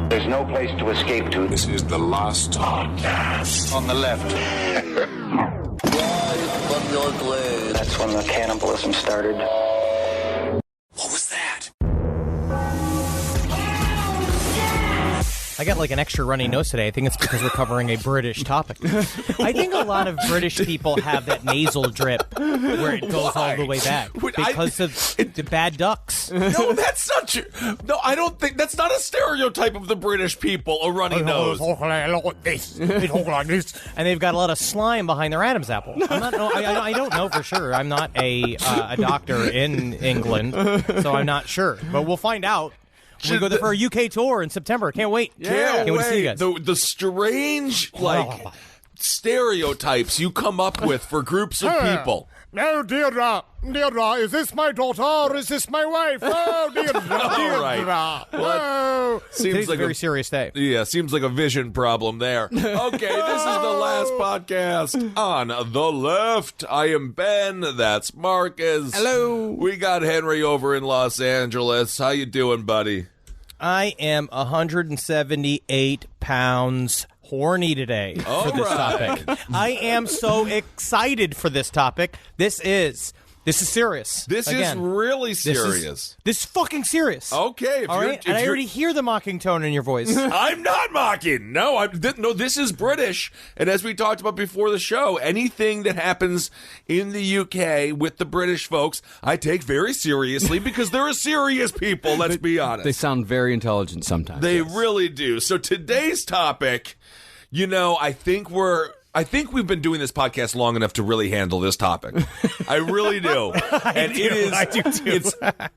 There's no place to escape to. This is the last podcast. On the left. That's when the cannibalism started. What was that? I got like an extra runny nose today. I think it's because we're covering a British topic. I think a lot of British people have that nasal drip where it goes all the way back because of the bad ducks. No, that's not true. No, I don't think that's not a stereotype of the British people, a runny nose. They talk like this. And they've got a lot of slime behind their Adam's apple. I don't know for sure. I'm not a doctor in England, so I'm not sure. But we'll find out. We go there for a UK tour in September. Can't wait. Can't wait to see you guys. The strange, stereotypes you come up with for groups of people. Oh, Deirdre, is this my daughter or is this my wife? Oh, Deirdre, right. Oh. Seems like a very serious day. Yeah, seems like a vision problem there. Okay, this is the last podcast on the left. I am Ben. That's Marcus. Hello. We got Henry over in Los Angeles. How you doing, buddy? I am 178 pounds horny today for this topic. I am so excited for this topic. This is serious. This is really serious. This is fucking serious. Okay. All right? And I already hear the mocking tone in your voice. I'm not mocking. No, this is British. And as we talked about before the show, anything that happens in the UK with the British folks, I take very seriously because they're serious people, let's be honest. They sound very intelligent sometimes. They really do. So today's topic, I think we've been doing this podcast long enough to really handle this topic. I really do. I do too.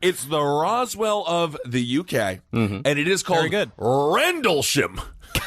It's the Roswell of the UK, and it is called Rendlesham.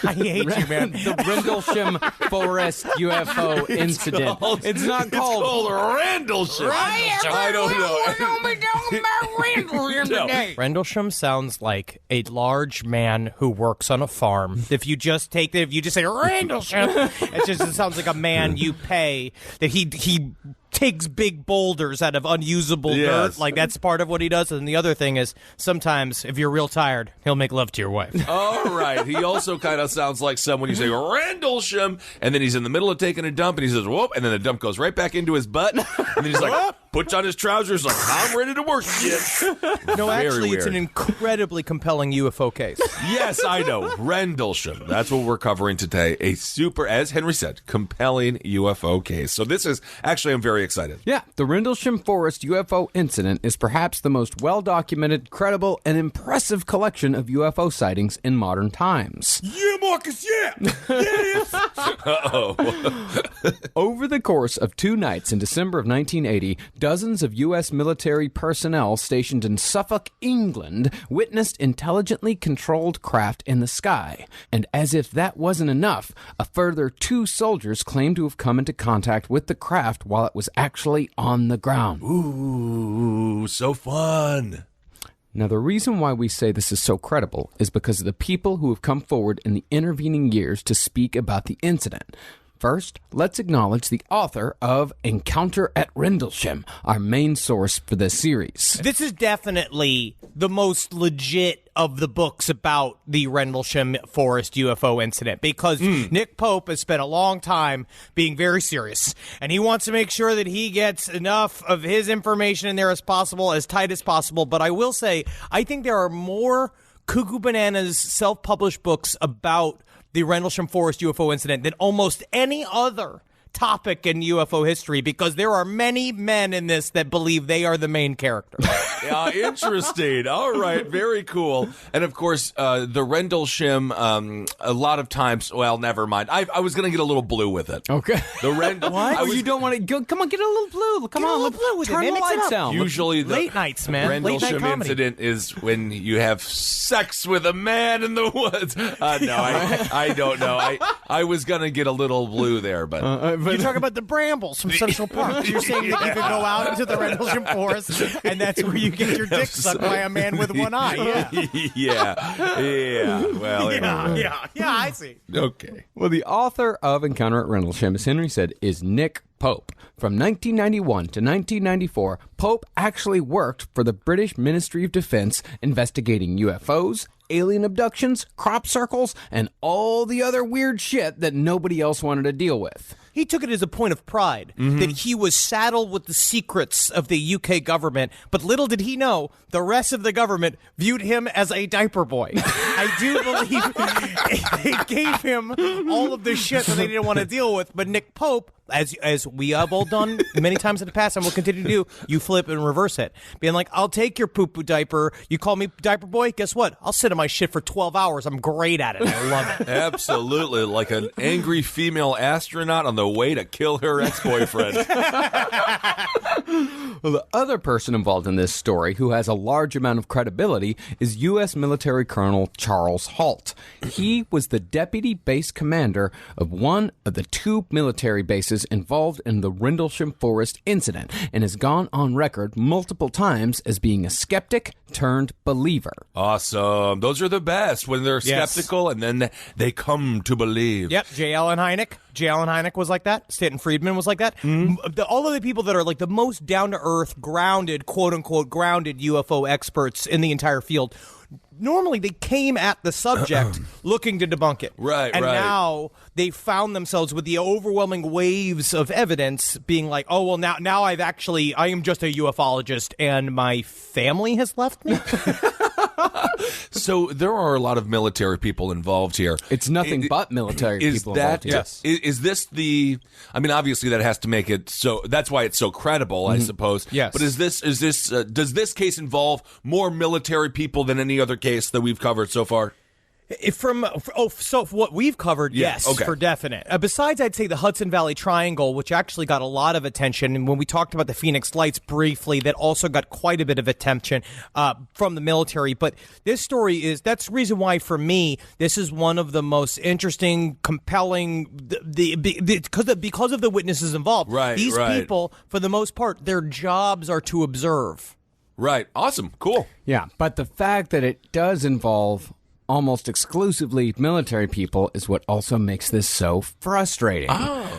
I hate you, man. The Rendlesham Forest UFO Incident. It's not called Rendlesham. I don't know. We're going to be talking about Rendlesham today. Rendlesham sounds like a large man who works on a farm. If you just say Rendlesham, it sounds like a man you pay that he takes big boulders out of unusable dirt. Like, that's part of what he does. And the other thing is, sometimes, if you're real tired, he'll make love to your wife. All right. He also kind of sounds like someone you say, Rendlesham, and then he's in the middle of taking a dump, and he says, whoop, and then the dump goes right back into his butt, and then he's like, puts on his trousers, like, I'm ready to work again. No, actually, it's an incredibly compelling UFO case. Yes, I know. Rendlesham. That's what we're covering today. A super, as Henry said, compelling UFO case. So this is, actually, I'm very excited. Yeah, the Rendlesham Forest UFO Incident is perhaps the most well-documented, credible, and impressive collection of UFO sightings in modern times. Yeah, Marcus, yeah! Yes! Uh-oh. Over the course of 2 nights in December of 1980, dozens of U.S. military personnel stationed in Suffolk, England, witnessed intelligently controlled craft in the sky. And as if that wasn't enough, a further 2 soldiers claimed to have come into contact with the craft while it was actually on the ground. Ooh, so fun. Now, the reason why we say this is so credible is because of the people who have come forward in the intervening years to speak about the incident. First, let's acknowledge the author of Encounter at Rendlesham, our main source for this series. This is definitely the most legit of the books about the Rendlesham Forest UFO incident because Nick Pope has spent a long time being very serious, and he wants to make sure that he gets enough of his information in there as possible, as tight as possible. But I will say, I think there are more Cuckoo Bananas self-published books about the Rendlesham Forest UFO incident than almost any other topic in UFO history because there are many men in this that believe they are the main character. Yeah, interesting. All right, very cool. And of course, the Rendlesham, a lot of times, well, never mind. I was going to get a little blue with it. Okay. The What? You don't want to go? Come on, get a little blue. Come on, blue with turn it, the lights down. Usually, the late nights, man. Rendlesham incident is when you have sex with a man in the woods. No, I don't know. I was going to get a little blue there, but you talk about the brambles from Central Park. You're saying that you could go out into the Rendlesham Forest, and that's where you get your dick sucked by a man with one eye. Yeah. Well, yeah, I see. Okay. Well, the author of Encounter at Rendlesham, as Henry said, is Nick Pope. From 1991 to 1994, Pope actually worked for the British Ministry of Defense investigating UFOs, alien abductions, crop circles, and all the other weird shit that nobody else wanted to deal with. He took it as a point of pride that he was saddled with the secrets of the UK government, but little did he know the rest of the government viewed him as a diaper boy. I do believe they gave him all of the shit that they didn't want to deal with, but Nick Pope, as we have all done many times in the past and will continue to do, you flip and reverse it. Being like, I'll take your poo-poo diaper. You call me diaper boy? Guess what? I'll sit in my shit for 12 hours. I'm great at it. I love it. Absolutely. Like an angry female astronaut on the way to kill her ex-boyfriend. Well, the other person involved in this story who has a large amount of credibility is U.S. military Colonel Charles Halt. He was the deputy base commander of one of the 2 military bases involved in the Rendlesham Forest Incident and has gone on record multiple times as being a skeptic turned believer. Awesome. Those are the best when they're skeptical and then they come to believe. Yep, J. Allen Hynek. J. Allen Hynek was like that. Stanton Friedman was like that. All of the people that are like the most down-to-earth, grounded, quote-unquote, grounded UFO experts in the entire field, normally they came at the subject looking to debunk it. Right, and right. now they found themselves with the overwhelming waves of evidence being like, oh, well, now I am just a ufologist and my family has left me. So there are a lot of military people involved here. It's nothing but military people involved here. Yes. Is this the? I mean, obviously that has to make it so. That's why it's so credible, I suppose. Yes. But does this case involve more military people than any other case that we've covered so far? So what we've covered, yes, okay. for definite. Besides, I'd say the Hudson Valley Triangle, which actually got a lot of attention, and when we talked about the Phoenix Lights briefly, that also got quite a bit of attention from the military. But this story that's the reason why, for me, this is one of the most interesting, compelling, because of the witnesses involved. Right, These people, for the most part, their jobs are to observe. Right. Awesome. Cool. Yeah, but the fact that it does involve almost exclusively military people is what also makes this so frustrating.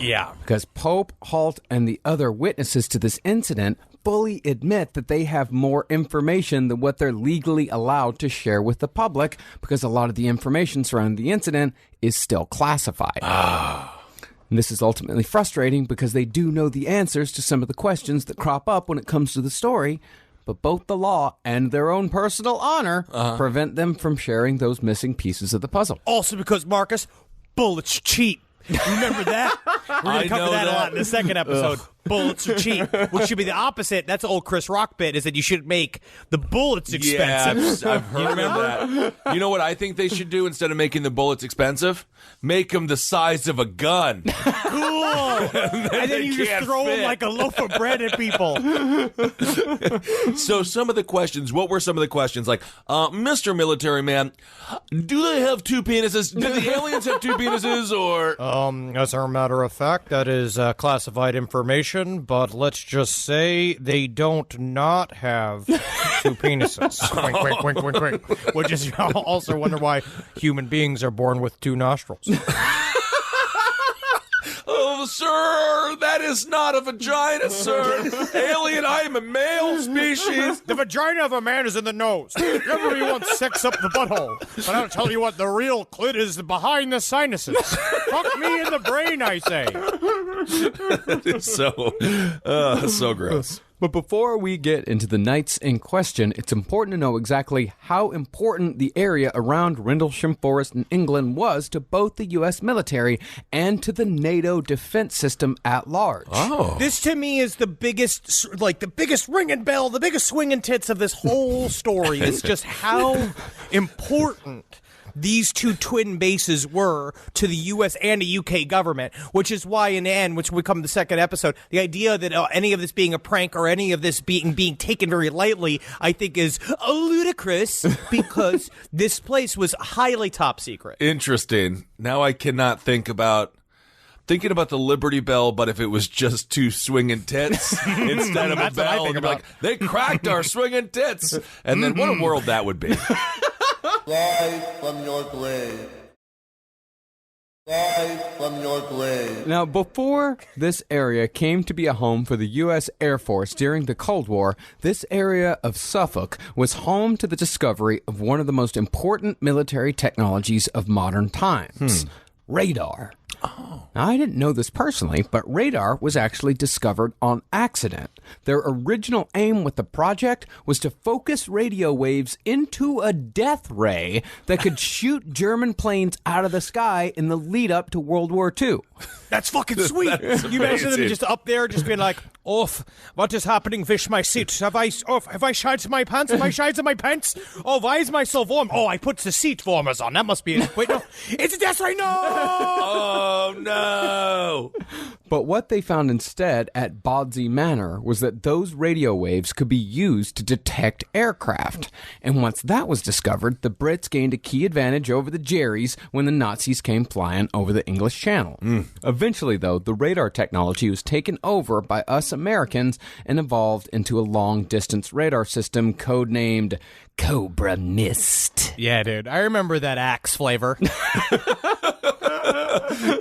Yeah. Because Pope, Halt, and the other witnesses to this incident fully admit that they have more information than what they're legally allowed to share with the public, because a lot of the information surrounding the incident is still classified. And this is ultimately frustrating because they do know the answers to some of the questions that crop up when it comes to the story, but both the law and their own personal honor prevent them from sharing those missing pieces of the puzzle. Also because, Marcus, bullets cheap. Remember that? We're going to cover that a lot in the second episode. Bullets are cheap, which should be the opposite. That's an old Chris Rock bit, is that you should make the bullets expensive. Yeah, I've heard of that. You know what I think they should do instead of making the bullets expensive? Make them the size of a gun. Cool. and then you just throw them like a loaf of bread at people. So some of the questions, what were some of the questions? Like, Mr. Military Man, do they have 2 penises? Do the aliens have 2 penises, or? As a matter of fact, that is classified information, but let's just say they don't not have 2 penises. Wink, wink, wink, wink, wink. Which is, you also wonder why human beings are born with 2 nostrils. Oh, sir, that is not a vagina, sir. Alien, I am a male species. The vagina of a man is in the nose. Everybody wants sex up the butthole. But I'll tell you what, the real clit is behind the sinuses. Fuck me in the brain, I say. It's so gross. But before we get into the nights in question, it's important to know exactly how important the area around Rendlesham Forest in England was to both the U.S. military and to the NATO defense system at large. Oh. This, to me, is the biggest ringing bell, the biggest swinging tits of this whole story. Is just how important these 2 twin bases were to the U.S. and the U.K. government, which is why in the end, which we come to the second episode, the idea that any of this being a prank or any of this being taken very lightly, I think is ludicrous, because this place was highly top secret. Interesting. Now I cannot thinking about the Liberty Bell, but if it was just 2 swinging tits instead of a bell, you'd be like, they cracked our swinging tits. And then what a world that would be. Live from your grave. from your grave. Now, before this area came to be a home for the U.S. Air Force during the Cold War, this area of Suffolk was home to the discovery of one of the most important military technologies of modern times, radar. Now, I didn't know this personally, but radar was actually discovered on accident. Their original aim with the project was to focus radio waves into a death ray that could shoot German planes out of the sky in the lead up to World War II. That's fucking sweet. You imagine them just up there, just being like, what is happening with my seat? Have I shied my pants? Have I shied my pants? Oh, why is my so warm? Oh, I put the seat warmers on. That must be it. Wait, no. It's a death ray. No! Oh, no. But what they found instead at Bodsey Manor was that those radio waves could be used to detect aircraft. And once that was discovered, the Brits gained a key advantage over the Jerrys when the Nazis came flying over the English Channel. Eventually, though, the radar technology was taken over by us Americans and evolved into a long-distance radar system codenamed Cobra Mist. Yeah, dude. I remember that Axe flavor.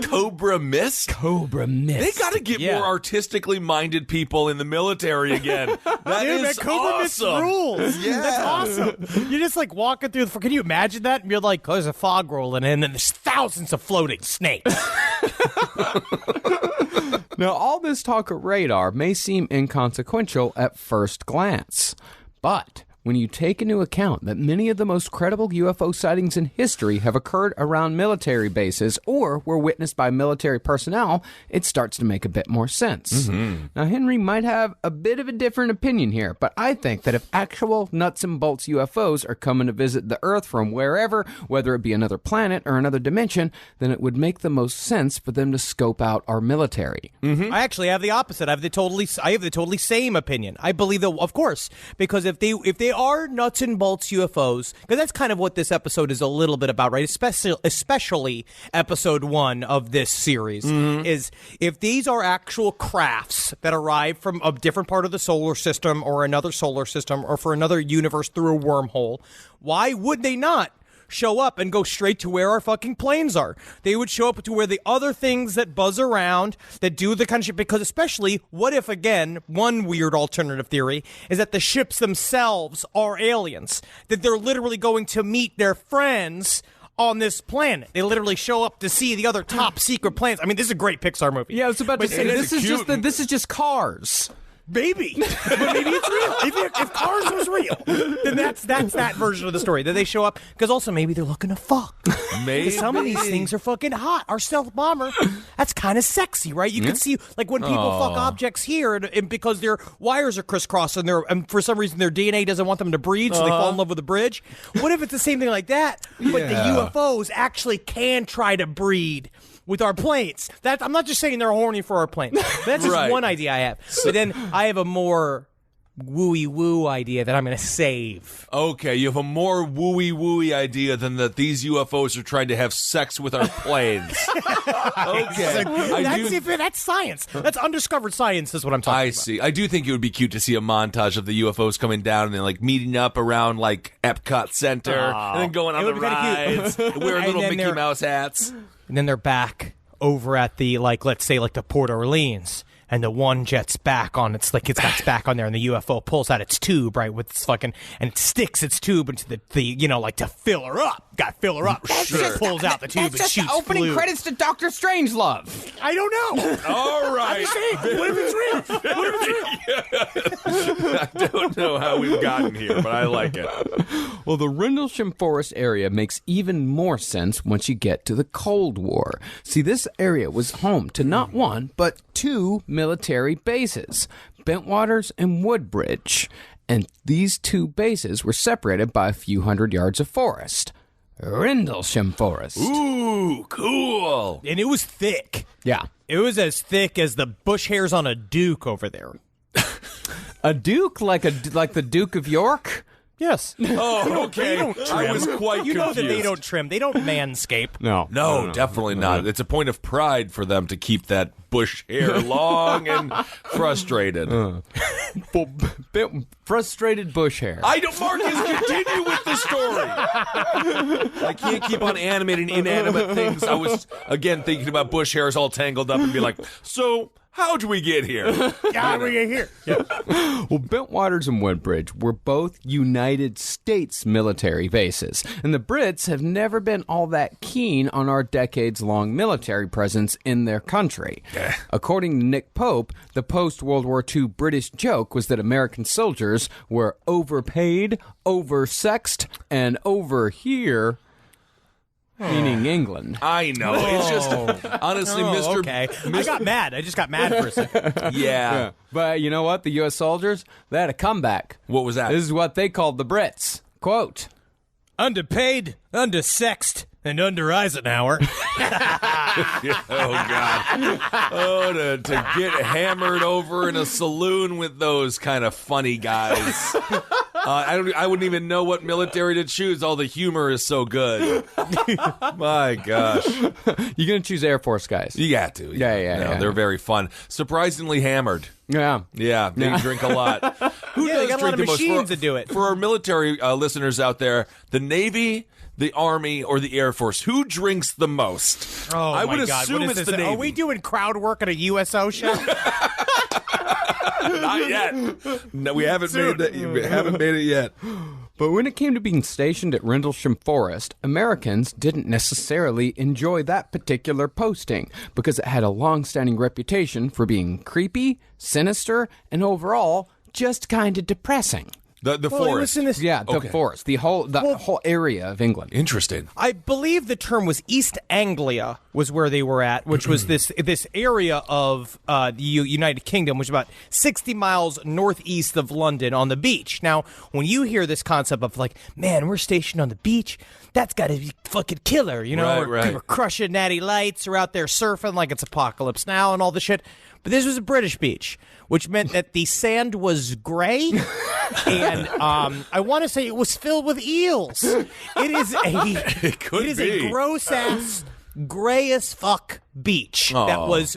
Cobra Mist? Cobra Mist. They got to get more artistically minded people in the military again. That Dude, is that Cobra Mist awesome. rules. Yeah. That's awesome. You're just like walking through the... Can you imagine that? And you're like, there's a fog rolling in, and there's thousands of floating snakes. Now, all this talk of radar may seem inconsequential at first glance, but when you take into account that many of the most credible UFO sightings in history have occurred around military bases or were witnessed by military personnel, it starts to make a bit more sense. Now, Henry might have a bit of a different opinion here, but I think that if actual nuts and bolts UFOs are coming to visit the Earth from wherever, whether it be another planet or another dimension, then it would make the most sense for them to scope out our military. I actually have the opposite. I have the totally same opinion. I believe that, of course, because if they are nuts and bolts UFOs, because that's kind of what this episode is a little bit about, right? Especially episode 1 of this series, is if these are actual crafts that arrive from a different part of the solar system or another solar system or for another universe through a wormhole, why would they not show up and go straight to where our fucking planes are? They would show up to where the other things that buzz around, that do the kind of shit, because especially, what if, again, one weird alternative theory is that the ships themselves are aliens, that they're literally going to meet their friends on this planet. They literally show up to see the other top secret planets. I mean, this is a great Pixar movie. Yeah, I was about to say, this is just Cars. Maybe, but maybe it's real. If Cars was real, then that's that version of the story. That they show up because also maybe they're looking to fuck. Maybe Some of these things are fucking hot. Our stealth bomber, that's kind of sexy, right? You can see like when people fuck objects here, and because their wires are crisscrossed and for some reason their DNA doesn't want them to breathe, so they fall in love with the bridge. What if it's the same thing like that, but the UFOs actually can try to breed with our planes? I'm not just saying they're horny for our planes. That's just one idea I have. But then I have a more wooey-woo idea that I'm going to save. Okay, you have a more wooey idea than that these UFOs are trying to have sex with our planes. Okay. That's science. That's undiscovered science is what I'm talking about. I see. I do think it would be cute to see a montage of the UFOs coming down and then like meeting up around like Epcot Center and then going on the rides, wearing little Mickey Mouse hats. And then they're back over at the, like, let's say, like the Port Orleans, and the one jet's back on its back on there, and the UFO pulls out its tube, right, with its fucking, and it sticks its tube into the like to fill her up. Got to fill her up. Sure. Pulls out the tube and shoots the opening fluid. credits to Dr. Strangelove. I don't know. All right. I'm just saying, what if it's real? What if it's real? I don't know how we've gotten here, but I like it. Well, the Rendlesham Forest area makes even more sense once you get to the Cold War. See, this area was home to not one, but 2 military bases, Bentwaters and Woodbridge. And these 2 bases were separated by a few hundred yards of forest. Rendlesham Forest. Ooh, cool. And it was thick. Yeah. It was as thick as the bush hairs on a duke over there. A duke? Like the Duke of York? Yes. Oh, okay. I was quite You know confused. that they don't trim. They don't manscape. No, definitely not. It's a point of pride for them to keep that bush hair long and frustrated. Frustrated bush hair. I don't, Marcus, continue with the story. I can't keep on animating inanimate things. I was, again, thinking about bush hairs all tangled up and be like, so how'd we get here? How do we get here? Well, Bentwaters and Woodbridge were both United States military bases, and the Brits have never been all that keen on our decades-long military presence in their country. According to Nick Pope, the post-World War II British joke was that American soldiers were overpaid, oversexed, and over here, meaning England. I know. It's just, honestly, Mr. Okay. I got mad. I just got mad for a second. Yeah. But you know what? The U.S. soldiers, they had a comeback. What was that? This is what they called the Brits. Quote, Underpaid, undersexed, and under Eisenhower. Oh, God. Oh, to get hammered over in a saloon with those kind of funny guys. I wouldn't even know what military to choose. All the humor is so good. My gosh. you're going to choose Air Force guys. You got to. Yeah. They're very fun. Surprisingly hammered. Yeah. Yeah, they drink a lot. Who Yeah, does they got a lot drink of the most? machines that do it. For our military listeners out there, the Navy, the Army, or the Air Force, who drinks the most? Oh, I would my God. assume What it's is the this? Navy. Are we doing crowd work at a USO show? Not yet. No, we haven't made it yet. But when it came to being stationed at Rendlesham Forest, Americans didn't necessarily enjoy that particular posting because it had a long-standing reputation for being creepy, sinister, and overall just kind of depressing. The Well, it was forest. in this- Yeah, the forest, the whole area of England. Interesting. I believe the term was East Anglia was where they were at, which was this area of the United Kingdom, which is about 60 miles northeast of London on the beach. Now, when you hear this concept of like, man, we're stationed on the beach, that's got to be fucking killer, you know? Right. We're crushing natty lights, we're out there surfing like it's Apocalypse Now and all the shit. But this was a British beach, which meant that the sand was gray, and I want to say it was filled with eels. It is a gross ass, gray as fuck beach that was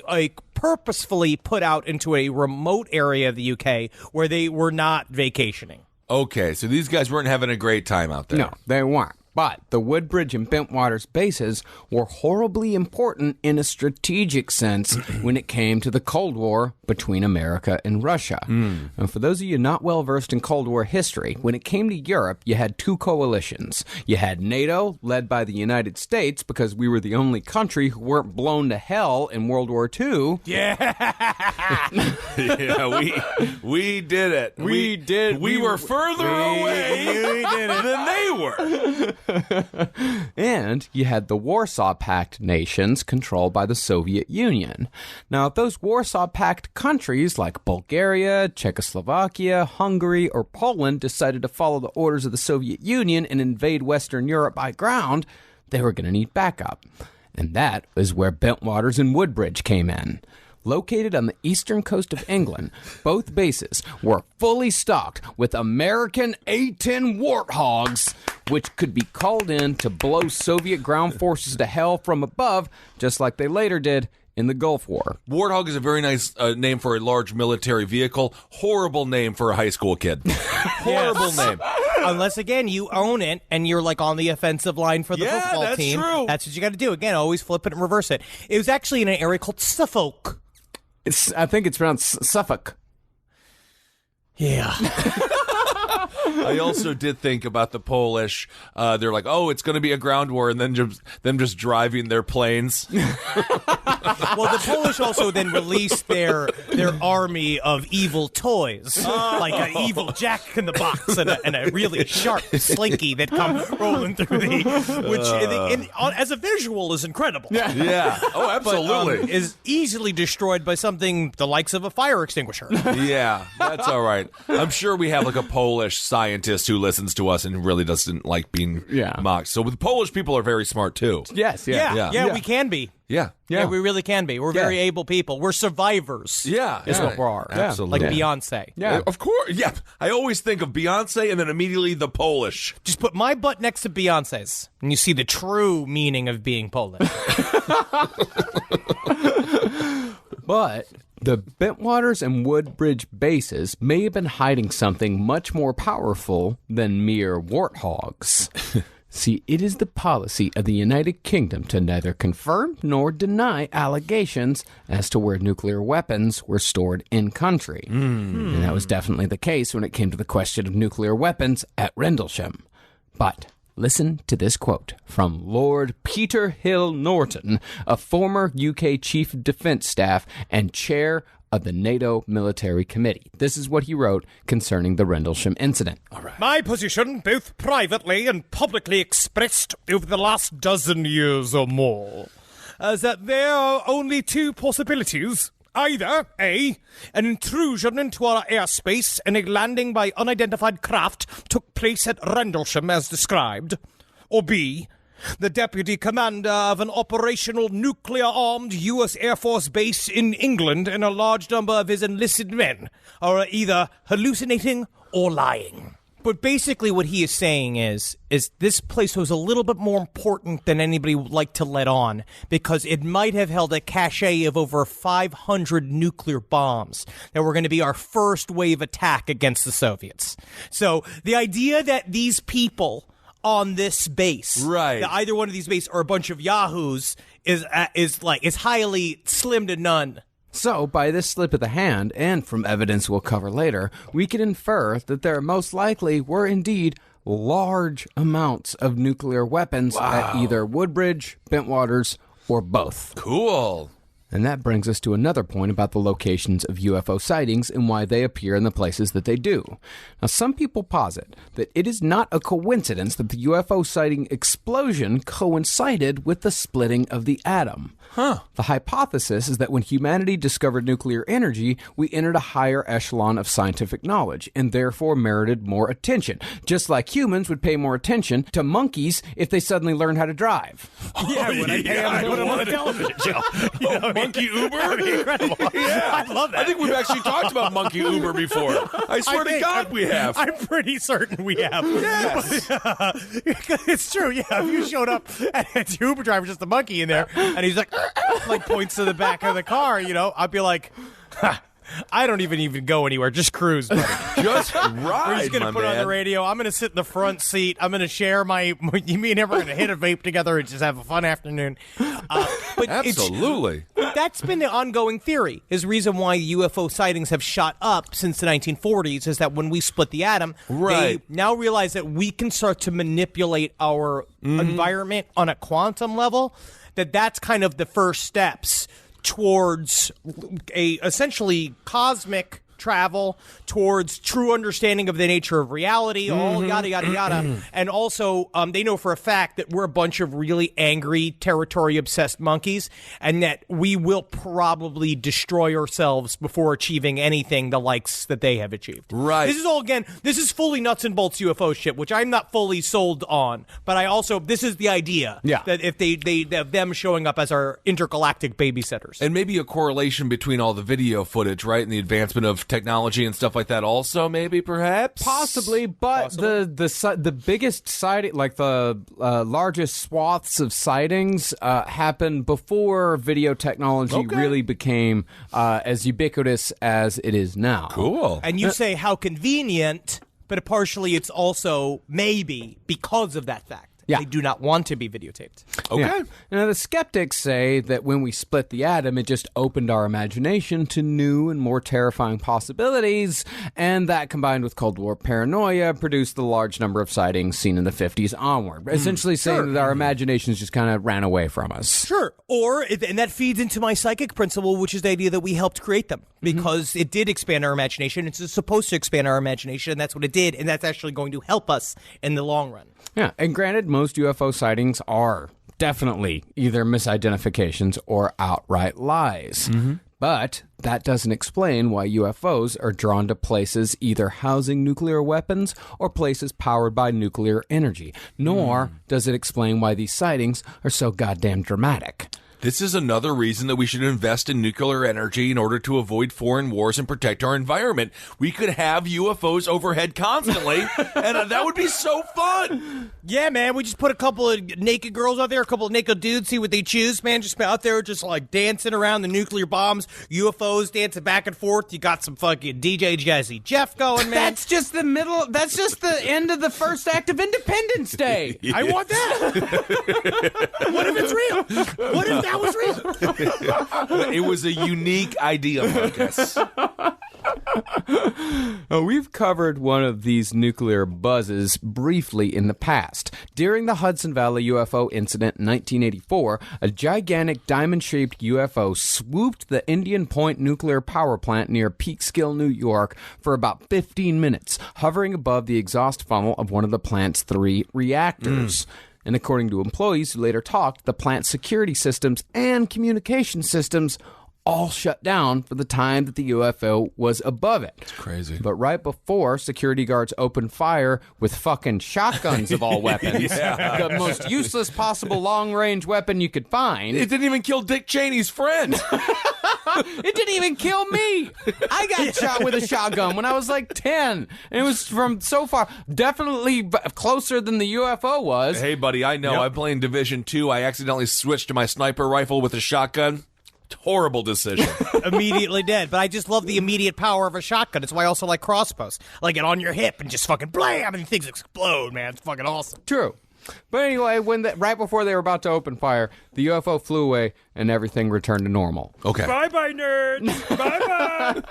purposefully put out into a remote area of the UK where they were not vacationing. Okay, so these guys weren't having a great time out there. No, they weren't. But the Woodbridge and Bentwaters bases were horribly important in a strategic sense when it came to the Cold War between America and Russia. And for those of you not well versed in Cold War history, when it came to Europe, you had two coalitions. You had NATO, led by the United States, because we were the only country who weren't blown to hell in World War II. Yeah, we did it. We did. We were further away than they were. And you had the Warsaw Pact nations controlled by the Soviet Union. Now, if those Warsaw Pact countries like Bulgaria, Czechoslovakia, Hungary, or Poland decided to follow the orders of the Soviet Union and invade Western Europe by ground, they were going to need backup. And that was where Bentwaters and Woodbridge came in. Located on the eastern coast of England, both bases were fully stocked with American A-10 Warthogs, which could be called in to blow Soviet ground forces to hell from above, just like they later did in the Gulf War. Warthog is a very nice name for a large military vehicle. Horrible name for a high school kid. Horrible name. Unless, again, you own it and you're like on the offensive line for the football that's team. True. That's what you got to do. Again, always flip it and reverse it. It was actually in an area called Suffolk. I think it's pronounced Suffolk. Yeah. I also did think about the Polish. They're like, oh, it's going to be a ground war, and then them just driving their planes. Well, the Polish also then released their army of evil toys, like an evil Jack in the Box and a really sharp slinky that come rolling through as a visual is incredible. Yeah. Oh, absolutely. But, is easily destroyed by something the likes of a fire extinguisher. Yeah, that's all right. I'm sure we have like a Polish Polish scientist who listens to us and really doesn't like being mocked. So the Polish people are very smart too. Yes, Yeah, we can be. Yeah. Yeah, we really can be. We're very able people. We're survivors. Yeah. Is what we are. Absolutely. Like Beyonce. Yeah. Of course. Yeah. I always think of Beyonce and then immediately the Polish. Just put my butt next to Beyonce's, and you see the true meaning of being Polish. But the Bentwaters and Woodbridge bases may have been hiding something much more powerful than mere warthogs. See, it is the policy of the United Kingdom to neither confirm nor deny allegations as to where nuclear weapons were stored in country. And that was definitely the case when it came to the question of nuclear weapons at Rendlesham. But listen to this quote from Lord Peter Hill Norton, a former UK Chief of Defence Staff and chair of the NATO Military Committee. This is what he wrote concerning the Rendlesham incident. All right. My position, both privately and publicly expressed over the last dozen years or more, is that there are only two possibilities. Either, A, an intrusion into our airspace and a landing by unidentified craft took place at Rendlesham as described, or B, the deputy commander of an operational nuclear-armed U.S. Air Force base in England and a large number of his enlisted men are either hallucinating or lying. But basically what he is saying is this place was a little bit more important than anybody would like to let on, because it might have held a cachet of over 500 nuclear bombs that were going to be our first wave attack against the Soviets. So the idea that these people on this base, right, that either one of these bases or a bunch of yahoos is highly slim to none. So, by this slip of the hand, and from evidence we'll cover later, we can infer that there most likely were indeed large amounts of nuclear weapons at either Woodbridge, Bentwaters, or both. Cool. And that brings us to another point about the locations of UFO sightings and why they appear in the places that they do. Now, some people posit that it is not a coincidence that the UFO sighting explosion coincided with the splitting of the atom. The hypothesis is that when humanity discovered nuclear energy, we entered a higher echelon of scientific knowledge and therefore merited more attention, just like humans would pay more attention to monkeys if they suddenly learned how to drive. When I pay them to put them on the television show. Monkey Uber? That'd be incredible. Yeah. I love that. I think we've actually talked about Monkey Uber before. I swear to God we have. I'm pretty certain we have. Yes. It's true, yeah. If you showed up and it's your Uber driver, just a monkey in there, and he's like points to the back of the car, I'd be like, I don't even go anywhere. Just cruise, buddy. Just ride, We're just going to put on the radio. I'm going to sit in the front seat. I'm going to share me and him are going to hit a vape together and just have a fun afternoon. But absolutely. That's been the ongoing theory. Is reason why UFO sightings have shot up since the 1940s is that when we split the atom, right, they now realize that we can start to manipulate our environment on a quantum level, that's kind of the first steps towards a essentially cosmic travel towards true understanding of the nature of reality, all yada, yada, yada. And also, they know for a fact that we're a bunch of really angry, territory-obsessed monkeys, and that we will probably destroy ourselves before achieving anything the likes that they have achieved. Right. This is fully nuts and bolts UFO shit, which I'm not fully sold on, but this is the idea. Yeah. That if they have them showing up as our intergalactic babysitters. And maybe a correlation between all the video footage, right, and the advancement of technology and stuff like that also, maybe, perhaps? Possibly, but the biggest sighting, like the largest swaths of sightings happened before video technology really became as ubiquitous as it is now. Cool. And you say how convenient, but partially it's also maybe because of that fact. Yeah. They do not want to be videotaped. Okay. Yeah. Now, the skeptics say that when we split the atom, it just opened our imagination to new and more terrifying possibilities, and that combined with Cold War paranoia produced the large number of sightings seen in the 50s onward, essentially saying that our imaginations just kind of ran away from us. Sure. And that feeds into my psychic principle, which is the idea that we helped create them because it did expand our imagination. It's supposed to expand our imagination, and that's what it did, and that's actually going to help us in the long run. Yeah, and granted, most UFO sightings are definitely either misidentifications or outright lies. But that doesn't explain why UFOs are drawn to places either housing nuclear weapons or places powered by nuclear energy. Nor does it explain why these sightings are so goddamn dramatic. This is another reason that we should invest in nuclear energy in order to avoid foreign wars and protect our environment. We could have UFOs overhead constantly, and that would be so fun. Yeah, man, we just put a couple of naked girls out there, a couple of naked dudes, see what they choose, man. Just out there just like dancing around the nuclear bombs, UFOs dancing back and forth. You got some fucking DJ Jazzy Jeff going, man. That's just the end of the first act of Independence Day. Yeah. I want that. What if it's real? What if that was real? It was a unique idea, Marcus. We've covered one of these nuclear buzzes briefly in the past. During the Hudson Valley UFO incident in 1984, a gigantic diamond-shaped UFO swooped the Indian Point nuclear power plant near Peekskill, New York, for about 15 minutes, hovering above the exhaust funnel of one of the plant's 3 reactors. And according to employees who later talked, the plant's security systems and communication systems all shut down for the time that the UFO was above it. It's crazy. But right before, security guards opened fire with fucking shotguns of all weapons. The most useless possible long-range weapon you could find. It didn't even kill Dick Cheney's friend. It didn't even kill me. I got shot with a shotgun when I was like 10. And it was from so far, definitely closer than the UFO was. Hey, buddy, I know. I played in Division 2. I accidentally switched to my sniper rifle with a shotgun. Horrible decision. Immediately dead. But I just love the immediate power of a shotgun. It's why I also like crossbows. Like it on your hip and just fucking blam and things explode, man. It's fucking awesome. True. But anyway, right before they were about to open fire, the UFO flew away and everything returned to normal. Okay. Bye-bye, nerds. Bye-bye.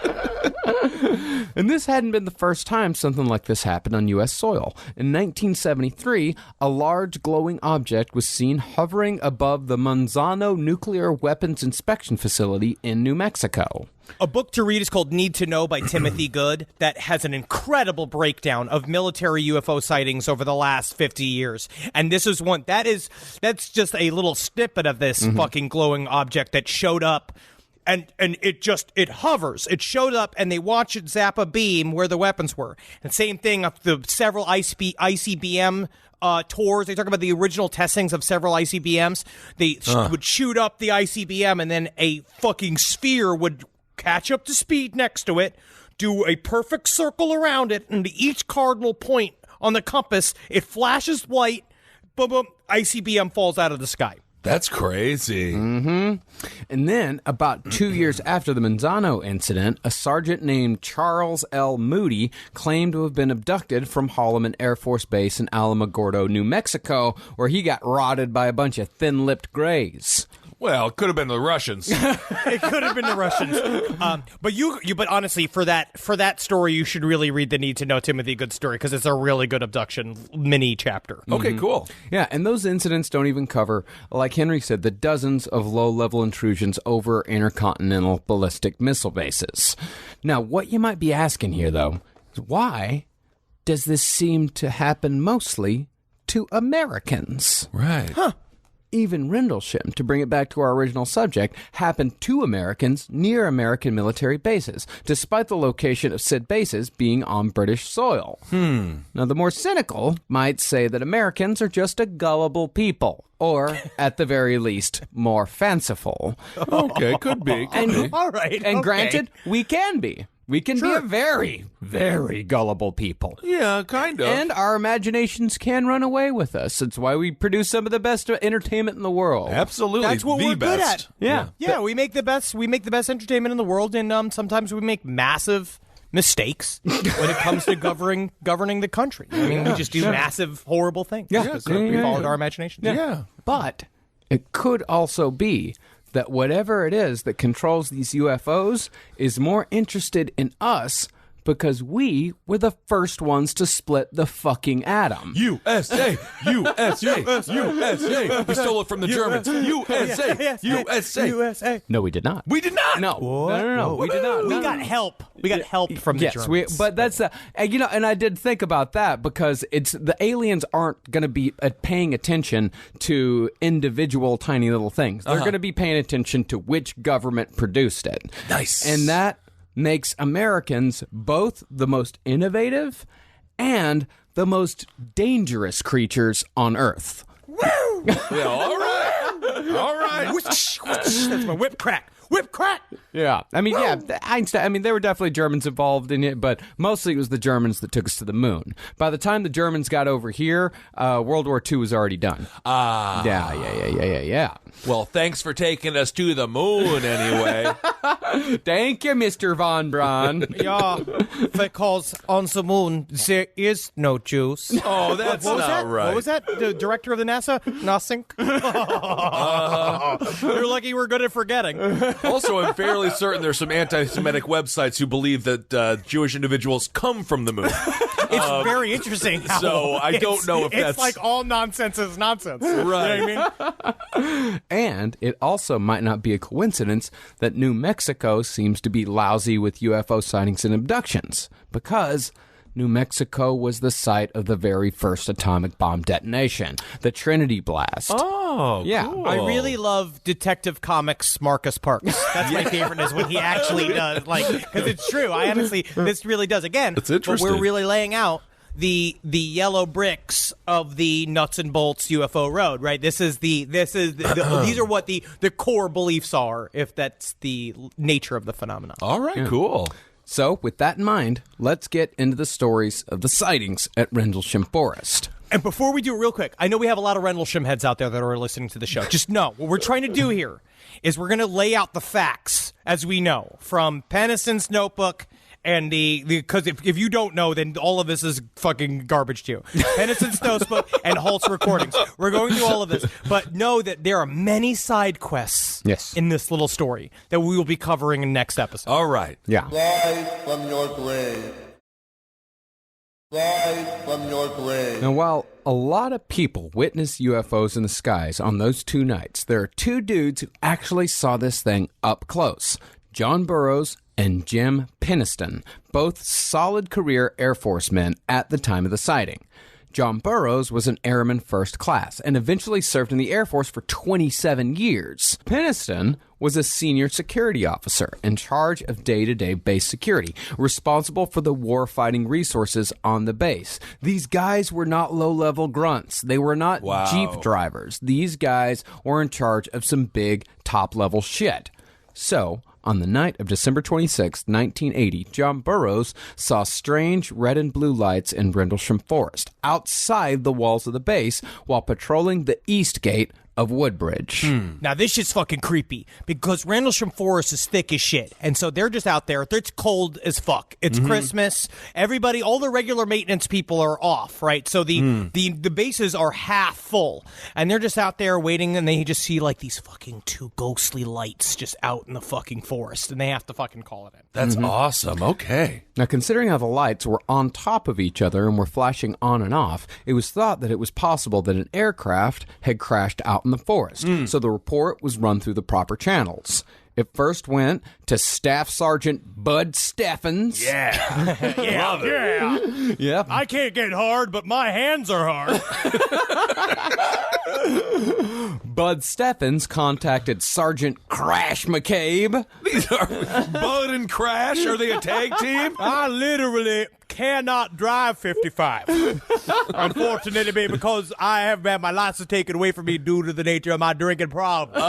And this hadn't been the first time something like this happened on U.S. soil. In 1973, a large glowing object was seen hovering above the Manzano Nuclear Weapons Inspection Facility in New Mexico. A book to read is called Need to Know by Timothy Good that has an incredible breakdown of military UFO sightings over the last 50 years. And this is one that's just a little snippet of this fucking glowing object that showed up and it hovers. It showed up and they watched it zap a beam where the weapons were. And same thing of the several ICBM tours. They talk about the original testings of several ICBMs. They would shoot up the ICBM and then a fucking sphere would catch up to speed next to it, do a perfect circle around it, and to each cardinal point on the compass, it flashes white, boom, boom, ICBM falls out of the sky. That's crazy. And then, about 2 years after the Manzano incident, a sergeant named Charles L. Moody claimed to have been abducted from Holloman Air Force Base in Alamogordo, New Mexico, where he got rotted by a bunch of thin-lipped grays. Well, it could have been the Russians. It could have been the Russians. But honestly, for that story, you should really read the Need to Know Timothy Good story because it's a really good abduction mini chapter. Okay, cool. Yeah, and those incidents don't even cover, like Henry said, the dozens of low-level intrusions over intercontinental ballistic missile bases. Now, what you might be asking here, though, is why does this seem to happen mostly to Americans? Right. Huh. Even Rendlesham, to bring it back to our original subject, happened to Americans near American military bases, despite the location of said bases being on British soil. Now, the more cynical might say that Americans are just a gullible people, or, at the very least, more fanciful. Okay, could be. All right. And okay. granted, we can be. We can be a very, very gullible people. Yeah, kind of. And our imaginations can run away with us. It's why we produce some of the best entertainment in the world. Absolutely. That's what the we're good best. at. Yeah. Yeah, we make the best entertainment in the world, and sometimes we make massive mistakes when it comes to governing the country. I mean, we just do massive, horrible things. Yeah. We followed our imaginations. Yeah. But it could also be that whatever it is that controls these UFOs is more interested in us because we were the first ones to split the fucking atom. USA, USA, USA. We stole it from the Germans. USA, USA. No, we did not. We did not. No. We did not. We got help. We got help from the Germans. But that's and I did think about that because it's the aliens aren't going to be paying attention to individual tiny little things. They're going to be paying attention to which government produced it. Nice. And that makes Americans both the most innovative and the most dangerous creatures on Earth. Woo! Yeah, all right. That's my whip crack. Whip crack! Yeah. I mean, Einstein, I mean, there were definitely Germans involved in it, but mostly it was the Germans that took us to the moon. By the time the Germans got over here, World War II was already done. Yeah. Well, thanks for taking us to the moon anyway. Thank you, Mr. Von Braun. Yeah, because on the moon there is no juice. Oh, that's What was not that? right. What was that? The director of the NASA? Nothing. You're lucky we're good at forgetting. Also, I'm fairly certain there's some anti-Semitic websites who believe that Jewish individuals come from the moon. It's very interesting. So I don't know if that's... It's like all nonsense is nonsense. Right. You know what I mean? And it also might not be a coincidence that New Mexico seems to be lousy with UFO sightings and abductions, because New Mexico was the site of the very first atomic bomb detonation, the Trinity Blast. Oh, Yeah. cool. I really love Detective Comics Marcus Parks. That's my favorite, is when he actually does, because it's true. I honestly, this really does. Again, It's interesting. But we're really laying out the yellow bricks of the nuts and bolts UFO road, right? These are what the core beliefs are, if that's the nature of the phenomenon. All right, cool. So, with that in mind, let's get into the stories of the sightings at Rendlesham Forest. And before we do it real quick, I know we have a lot of Rendlesham heads out there that are listening to the show. Just know, what we're trying to do here is we're going to lay out the facts as we know from Pennison's notebook and because if you don't know, then all of this is fucking garbage to you. Pennison's notebook and Holt's recordings. We're going through all of this, but know that there are many side quests in this little story that we will be covering in next episode. All right. Yeah. Live from your grave. Live from your grave. Now, while a lot of people witnessed UFOs in the skies on those 2 nights, there are 2 dudes who actually saw this thing up close. John Burroughs and Jim Penniston, both solid career Air Force men at the time of the sighting. John Burroughs was an airman first class and eventually served in the Air Force for 27 years. Penniston was a senior security officer in charge of day-to-day base security, responsible for the war-fighting resources on the base. These guys were not low-level grunts. They were not Jeep drivers. These guys were in charge of some big top-level shit. So, on the night of December 26, 1980, John Burroughs saw strange red and blue lights in Rendlesham Forest outside the walls of the base while patrolling the east gate of Woodbridge. Now, this shit's fucking creepy because Rendlesham Forest is thick as shit. And so they're just out there. It's cold as fuck. It's Christmas. Everybody, all the regular maintenance people are off, right? So the bases are half full. And they're just out there waiting, and they just see like these fucking 2 ghostly lights just out in the fucking forest. And they have to fucking call it in. That's awesome. Okay. Now, considering how the lights were on top of each other and were flashing on and off, it was thought that it was possible that an aircraft had crashed out in the forest. So the report was run through the proper channels. It first went to Staff Sergeant Bud Steffens. Love it. Yep. I can't get hard, but my hands are hard. Bud Steffens contacted Sergeant Crash McCabe. These are Bud and Crash. Are they a tag team? I literally cannot drive 55. Unfortunately, because I have had my license taken away from me due to the nature of my drinking problem.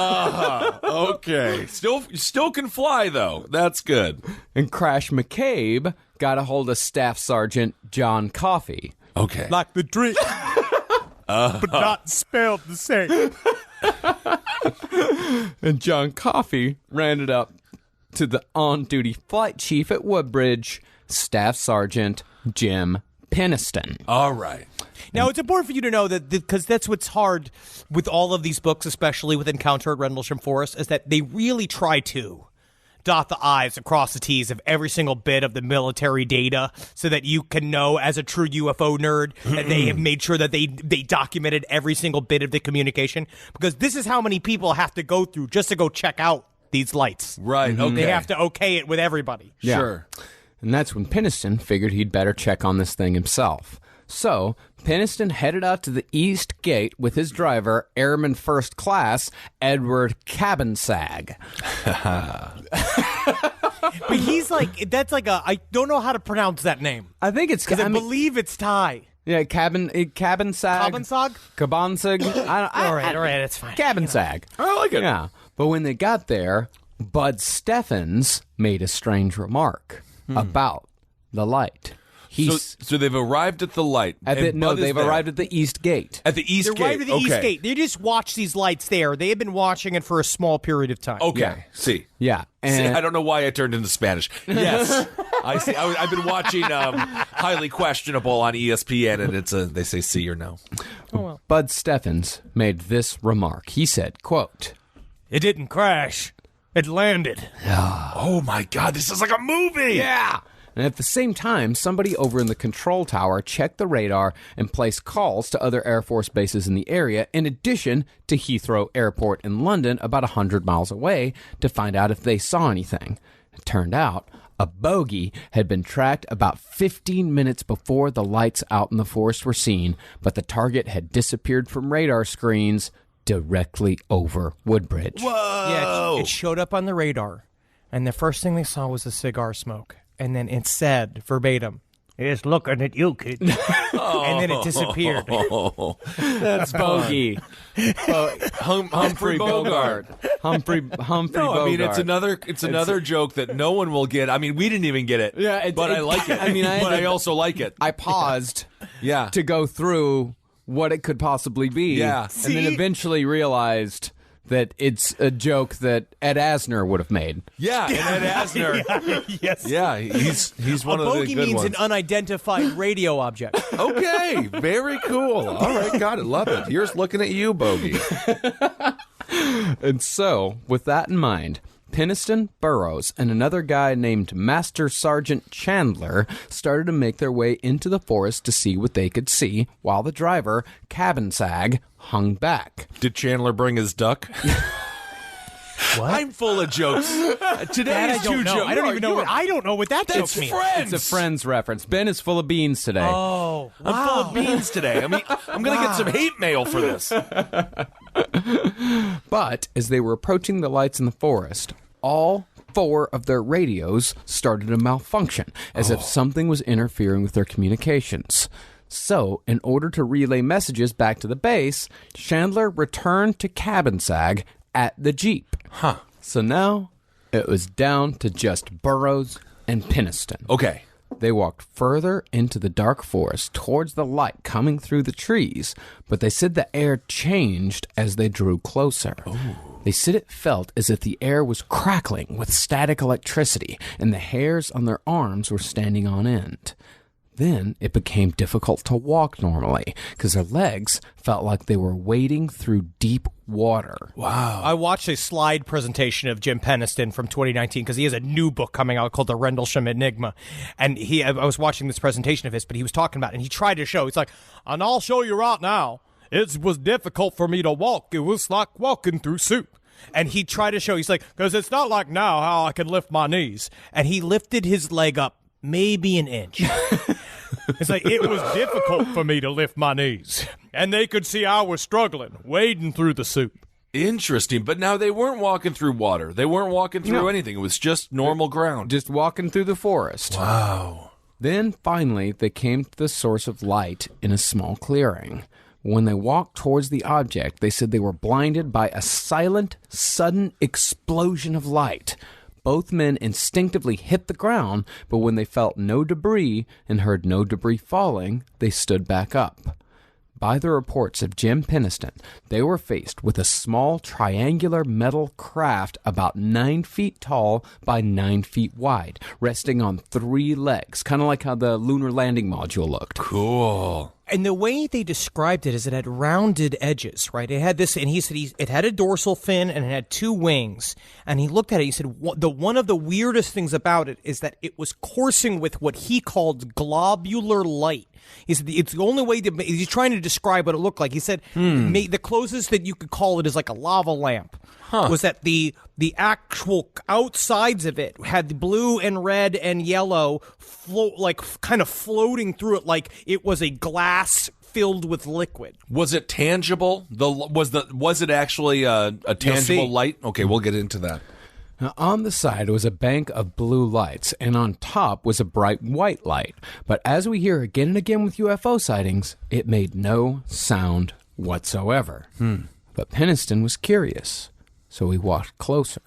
Okay. Still can fly, though. That's good. And Crash McCabe got a hold of Staff Sergeant John Coffey. Okay. Like the drink, but not spelled the same. And John Coffey ran it up to the on-duty flight chief at Woodbridge, Staff Sergeant Jim Penniston. All right. Now, it's important for you to know that, because that's what's hard with all of these books, especially with Encounter at Rendlesham Forest, is that they really try to dot the I's, across the T's of every single bit of the military data so that you can know as a true UFO nerd that they have made sure that they documented every single bit of the communication, because this is how many people have to go through just to go check out these lights. Right, okay. They have to okay it with everybody. Yeah. Sure. And that's when Penniston figured he'd better check on this thing himself. So, Penniston headed out to the East Gate with his driver, Airman First Class, Edward Cabansag. But he's like, that's like a, I don't know how to pronounce that name. I think it's... Because I believe it's Thai. Yeah, Cabansag. Cabansag? Cabansag. All right, it's fine. Cabansag. I like it. Yeah. But when they got there, Bud Steffens made a strange remark about the light. So they've arrived at the light. They've arrived at the East Gate. At the East They're Gate. right at the East Gate. They just watch these lights there. They have been watching it for a small period of time. Okay. Yeah. See. Yeah. See, And I don't know why I turned into Spanish. Yes. I see. I've been watching Highly Questionable on ESPN, and it's they say see or no. Bud Steffens made this remark. He said, quote, It didn't crash. It landed. Oh, my God. This is like a movie. yeah. And at the same time, somebody over in the control tower checked the radar and placed calls to other Air Force bases in the area, in addition to Heathrow Airport in London, about 100 miles away, to find out if they saw anything. It turned out a bogey had been tracked about 15 minutes before the lights out in the forest were seen, but the target had disappeared from radar screens directly over Woodbridge. Whoa. Yeah, it showed up on the radar, and the first thing they saw was the cigar smoke. And then it said, verbatim, It's looking at you, kid. and then it disappeared. That's bogey. Humphrey Bogart. Humphrey No, Bogart. I mean it's another joke that no one will get. I mean, we didn't even get it. Yeah, but I like it. I mean, I also like it. I paused Yeah. to go through what it could possibly be. Yeah. And then eventually realized that it's a joke that Ed Asner would have made. Yeah, and Ed Asner. Yes. Yeah, he's one A of the bogey good means ones. an unidentified radio object. Okay, very cool. All right, got it. Love it. Here's looking at you, Bogey. And so, with that in mind, Penniston, Burroughs, and another guy named Master Sergeant Chandler started to make their way into the forest to see what they could see, while the driver, Cabansag, hung back. Did Chandler bring his duck? What? I'm full of jokes. Today is two jokes. I don't even know. I don't know what that joke means. Friends. It's a Friends reference. Ben is full of beans today. Oh, I'm full of beans today. I mean, I'm going to get some hate mail for this. But as they were approaching the lights in the forest, all 4 of their radios started to malfunction, as if something was interfering with their communications. So, in order to relay messages back to the base, Chandler returned to Cabansag at the Jeep. Huh. So now, it was down to just Burroughs and Penniston. Okay. They walked further into the dark forest towards the light coming through the trees, but they said the air changed as they drew closer. Ooh. They said it felt as if the air was crackling with static electricity, and the hairs on their arms were standing on end. Then it became difficult to walk normally because their legs felt like they were wading through deep water. Wow. I watched a slide presentation of Jim Penniston from 2019 because he has a new book coming out called The Rendlesham Enigma. And I was watching this presentation of his, but he was talking about it, and he tried to show, he's like, and I'll show you right now, it was difficult for me to walk. It was like walking through soup. And he tried to show, he's like, because it's not like now how I can lift my knees. And he lifted his leg up maybe an inch. It's like, it was difficult for me to lift my knees. And they could see I was struggling, wading through the soup. Interesting. But now they weren't walking through water. They weren't walking through anything. It was just normal ground. Just walking through the forest. Wow. Then, finally, they came to the source of light in a small clearing. When they walked towards the object, they said they were blinded by a silent, sudden explosion of light. Both men instinctively hit the ground, but when they felt no debris and heard no debris falling, they stood back up. By the reports of Jim Penniston, they were faced with a small triangular metal craft about 9 feet tall by 9 feet wide, resting on 3 legs, kind of like how the lunar landing module looked. Cool. And the way they described it is it had rounded edges, right? It had this, and he said it had a dorsal fin and it had two wings. And he looked at it, he said one of the weirdest things about it is that it was coursing with what he called globular light. He said it's the only way he's trying to describe what it looked like. He said the closest that you could call it is like a lava lamp. Was that the actual outsides of it had the blue and red and yellow kind of floating through it like it was a glass filled with liquid. Was it tangible? Was it actually a tangible light? Okay, we'll get into that. Now, on the side was a bank of blue lights, and on top was a bright white light. But as we hear again and again with UFO sightings, it made no sound whatsoever. But Penniston was curious, so he walked closer.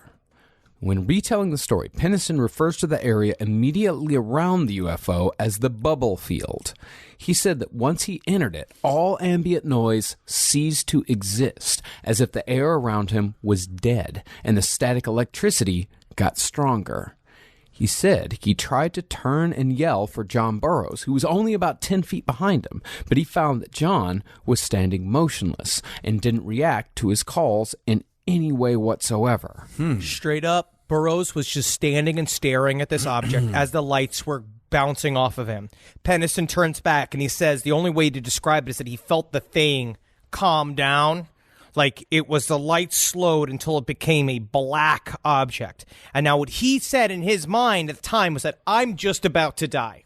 When retelling the story, Penniston refers to the area immediately around the UFO as the bubble field. He said that once he entered it, all ambient noise ceased to exist, as if the air around him was dead, and the static electricity got stronger. He said he tried to turn and yell for John Burroughs, who was only about 10 feet behind him, but he found that John was standing motionless and didn't react to his calls in any way whatsoever. Straight up, Burroughs was just standing and staring at this object as the lights were bouncing off of him. Penniston turns back and he says the only way to describe it is that he felt the thing calm down. Like it was the light slowed until it became a black object. And now what he said in his mind at the time was that I'm just about to die.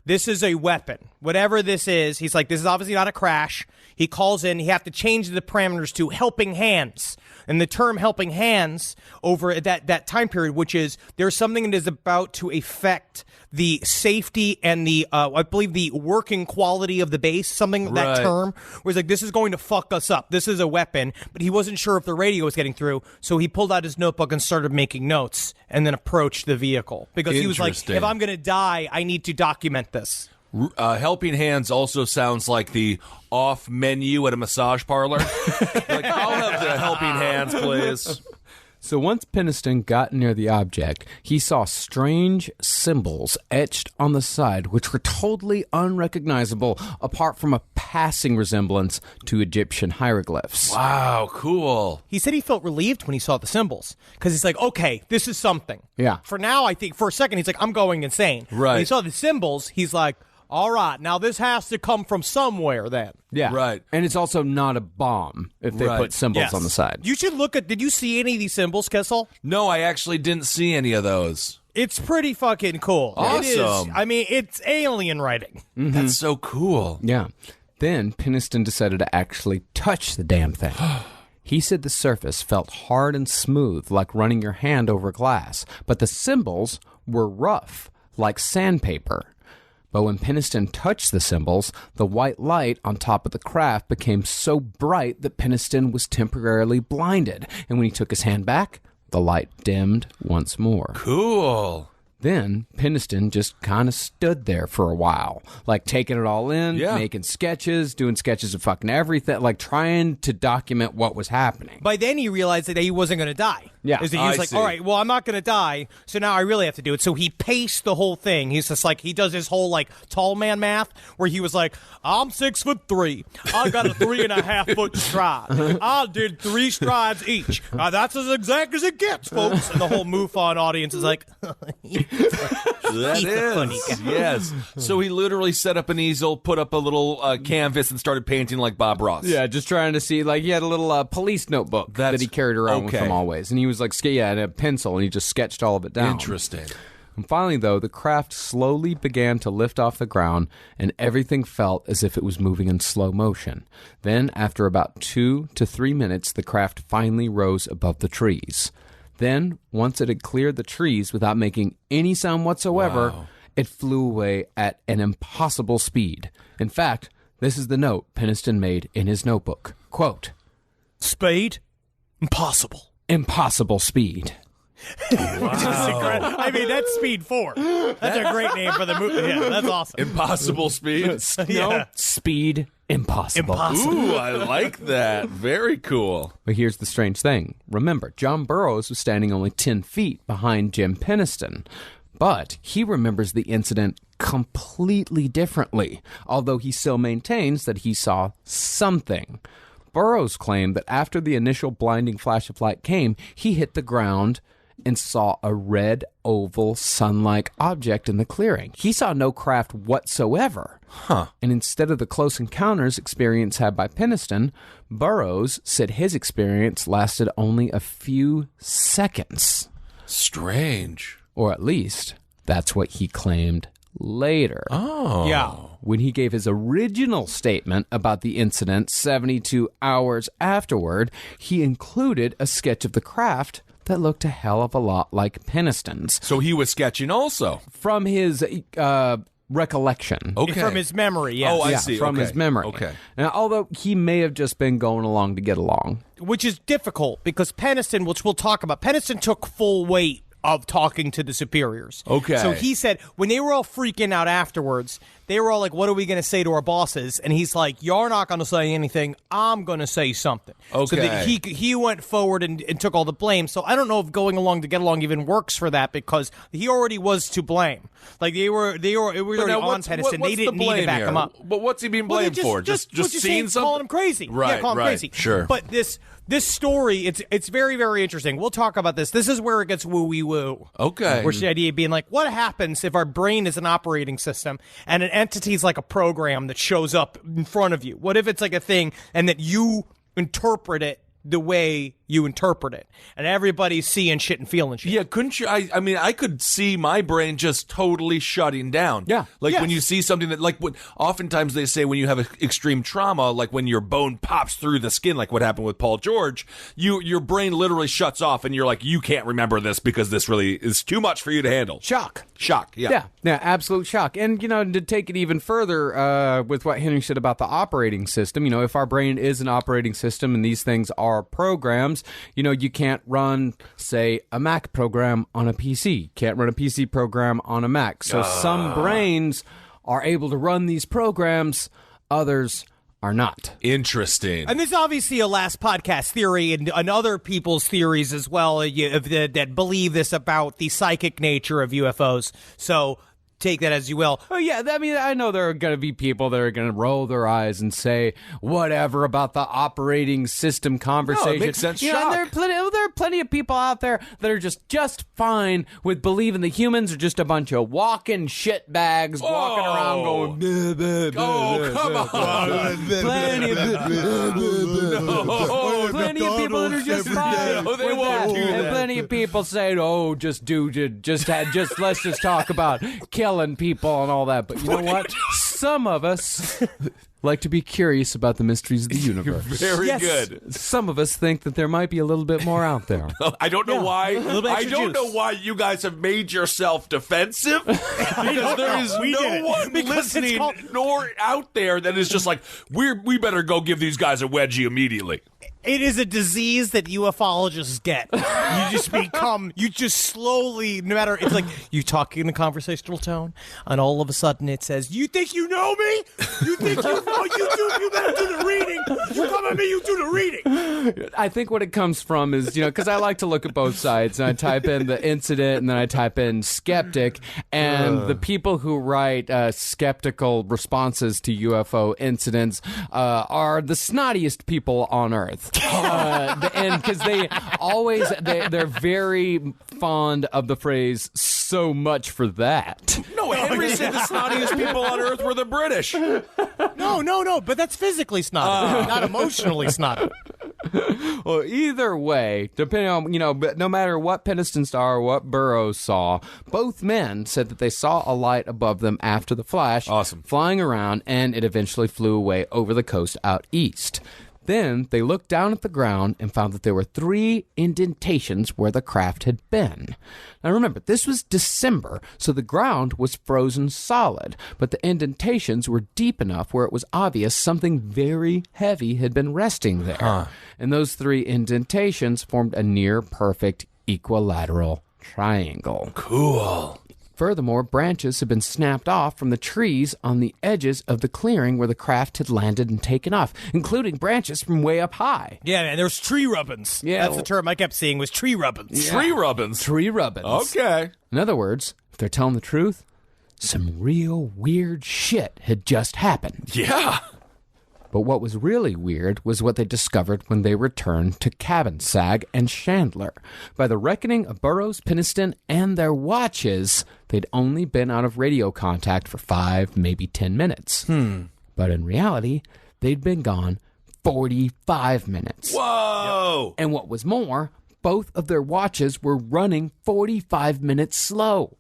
This is a weapon. Whatever this is, he's like, this is obviously not a crash. He calls in, he have to change the parameters to helping hands. And the term helping hands over that time period, which is there's something that is about to affect the safety and the, I believe the working quality of the base, something that term, was like, this is going to fuck us up. This is a weapon, but he wasn't sure if the radio was getting through. So he pulled out his notebook and started making notes and then approached the vehicle because he was like, if I'm going to die, I need to document this. Helping hands also sounds like the off menu at a massage parlor. Like, I'll have the helping hands, please. So once Penniston got near the object, he saw strange symbols etched on the side, which were totally unrecognizable apart from a passing resemblance to Egyptian hieroglyphs. Wow, cool. He said he felt relieved when he saw the symbols because he's like, okay, this is something. Yeah. For now, I think for a second, he's like, I'm going insane. Right. When he saw the symbols, he's like, all right, now this has to come from somewhere then. Yeah. Right. And it's also not a bomb if they put symbols on the side. You should look at, did you see any of these symbols, Kessel? No, I actually didn't see any of those. It's pretty fucking cool. Awesome. It is. I mean, it's alien writing. Mm-hmm. That's so cool. Yeah. Then Penniston decided to actually touch the damn thing. He said the surface felt hard and smooth, like running your hand over glass, but the symbols were rough, like sandpaper. But when Penniston touched the symbols, the white light on top of the craft became so bright that Penniston was temporarily blinded. And when he took his hand back, the light dimmed once more. Cool. Then Penniston just kind of stood there for a while, like taking it all in, making sketches, doing sketches of fucking everything, like trying to document what was happening. By then he realized that he wasn't going to die. Yeah. He was like, all right, well, I'm not going to die, so now I really have to do it. So he paced the whole thing. He's just like, he does his whole like tall man math where he was like, I'm 6'3". I got a 3.5 foot stride. I did 3 strides each. That's as exact as it gets, folks. And the whole MUFON audience is like, that is. Yes. So he literally set up an easel, put up a little canvas, and started painting like Bob Ross. Yeah, just trying to see, like, he had a little police notebook that he carried around with him always. And he was like, and a pencil, and he just sketched all of it down. Interesting. And finally, though, the craft slowly began to lift off the ground, and everything felt as if it was moving in slow motion. Then, after about 2 to 3 minutes, the craft finally rose above the trees. Then, once it had cleared the trees without making any sound whatsoever, it flew away at an impossible speed. In fact, this is the note Penniston made in his notebook. Quote, speed? Impossible. Impossible speed. I mean, that's Speed 4. That's a great name for the movie. Yeah, that's awesome. Impossible speed? No, speed impossible. Ooh, I like that. Very cool. But here's the strange thing. Remember, John Burroughs was standing only 10 feet behind Jim Penniston. But he remembers the incident completely differently, although he still maintains that he saw something. Burroughs claimed that after the initial blinding flash of light came, he hit the ground and saw a red, oval, sun-like object in the clearing. He saw no craft whatsoever. And instead of the close encounters experience had by Penniston, Burroughs said his experience lasted only a few seconds. Strange. Or at least, that's what he claimed later. Oh. Yeah. When he gave his original statement about the incident 72 hours afterward, he included a sketch of the craft that looked a hell of a lot like Penniston's. So he was sketching also. From his recollection. Okay. From his memory, yes. Oh, I Yeah, see. from Okay. his memory. Okay. Now, although he may have just been going along to get along. Which is difficult because Penniston, which we'll talk about, Penniston took full weight of talking to the superiors. Okay. So he said, when they were all freaking out afterwards, they were all like, what are we going to say to our bosses? And he's like, you're not going to say anything. I'm going to say something. Okay. So that he went forward and took all the blame. So I don't know if going along to get along even works for that because he already was to blame. Like it was already on Penniston. They didn't need to back him up. But what's he being blamed for? Just seeing something? Calling him crazy. Right, yeah, calling him right, crazy. sure. But this story, it's very, very interesting. We'll talk about this. This is where it gets woo-wee-woo. Okay. Where's the idea being like, what happens if our brain is an operating system and an entity's like a program that shows up in front of you? What if it's like a thing and that you interpret it the way you interpret it, and everybody's seeing shit and feeling shit? Yeah, couldn't you? I mean, I could see my brain just totally shutting down. Yeah. Like Yes. when you see something that, like, oftentimes they say when you have extreme trauma, like when your bone pops through the skin, like what happened with Paul George, your brain literally shuts off, and you're like, you can't remember this because this really is too much for you to handle. Shock. Yeah. Yeah, absolute shock. And, to take it even further with what Henry said about the operating system, if our brain is an operating system and these things are programs, you can't run, say, a Mac program on a PC. Can't run a PC program on a Mac. So some brains are able to run these programs, others are not. Interesting. And this is obviously a last podcast theory and other people's theories as well that believe this about the psychic nature of UFOs. So take that as you will. Oh, yeah. I mean, I know there are going to be people that are going to roll their eyes and say whatever about the operating system conversation. No, it makes sense. And there are plenty of people out there that are just fine with believing the humans are just a bunch of walking shitbags walking around going, come on. Plenty of people that are just fine No, they with won't that. do And that. plenty of people say, let's talk about killing people and all that. But you know what? Some of us like to be curious about the mysteries of the universe. Very Yes. good. Some of us think that there might be a little bit more out there. I don't know why. little bit I extra don't juice. know why you guys have made yourself defensive because there is We did no it. one Because it's listening called- nor out there that is just like we better go give these guys a wedgie immediately. It is a disease that ufologists get. You just slowly, no matter, it's like you talk in a conversational tone, and all of a sudden it says, you think you know me? You think you know? You better do the reading. You come at me, you do the reading. I think what it comes from is, because I like to look at both sides, and I type in the incident, and then I type in skeptic, and the people who write skeptical responses to UFO incidents are the snottiest people on Earth. And because they're very fond of the phrase "so much for that." No, Henry said the snottiest people on earth were the British. No, but that's physically snotty, not emotionally snotty. Well, either way, depending on, but no matter what Penniston saw or what Burroughs saw, both men said that they saw a light above them after the flash. Awesome. Flying around, and it eventually flew away over the coast out east. Then they looked down at the ground and found that there were 3 indentations where the craft had been. Now remember, this was December, so the ground was frozen solid, but the indentations were deep enough where it was obvious something very heavy had been resting there. And those 3 indentations formed a near-perfect equilateral triangle. Cool. Furthermore, branches had been snapped off from the trees on the edges of the clearing where the craft had landed and taken off, including branches from way up high. Yeah, man, there's tree rubbins. Yeah. That's the term I kept seeing was tree rubbins. Tree rubbins. Tree rubbins. Okay. In other words, if they're telling the truth, some real weird shit had just happened. Yeah. But what was really weird was what they discovered when they returned to Cabin Sag and Chandler. By the reckoning of Burroughs, Penniston, and their watches, they'd only been out of radio contact for 5, maybe 10 minutes. But in reality, they'd been gone 45 minutes. Whoa! And what was more, both of their watches were running 45 minutes slow.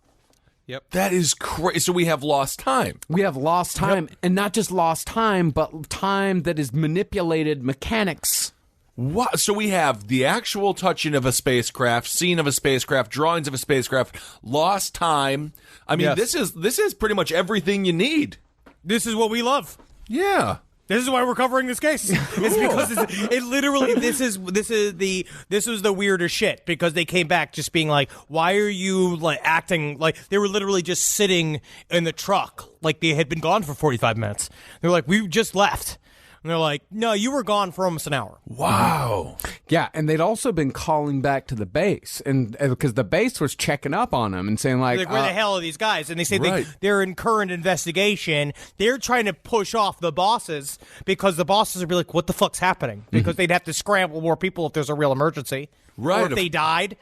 Yep. That is crazy. So we have lost time. We have lost time, and not just lost time, but time that is manipulated mechanics. What? So we have the actual touching of a spacecraft, scene of a spacecraft, drawings of a spacecraft, lost time. I mean, Yes. this is pretty much everything you need. This is what we love. Yeah. This is why we're covering this case. It's because it literally this was the weirdest shit, because they came back just being like, why are you like acting like they were literally just sitting in the truck like they had been gone for 45 minutes. They're like, we just left. And they're like, no, you were gone for almost an hour. Wow. Yeah, and they'd also been calling back to the base, and because the base was checking up on them and saying like Where the hell are these guys? And they say Right. they're in current investigation. They're trying to push off the bosses because the bosses would be like, what the fuck's happening? Because they'd have to scramble more people if there's a real emergency. Right. Or if they died.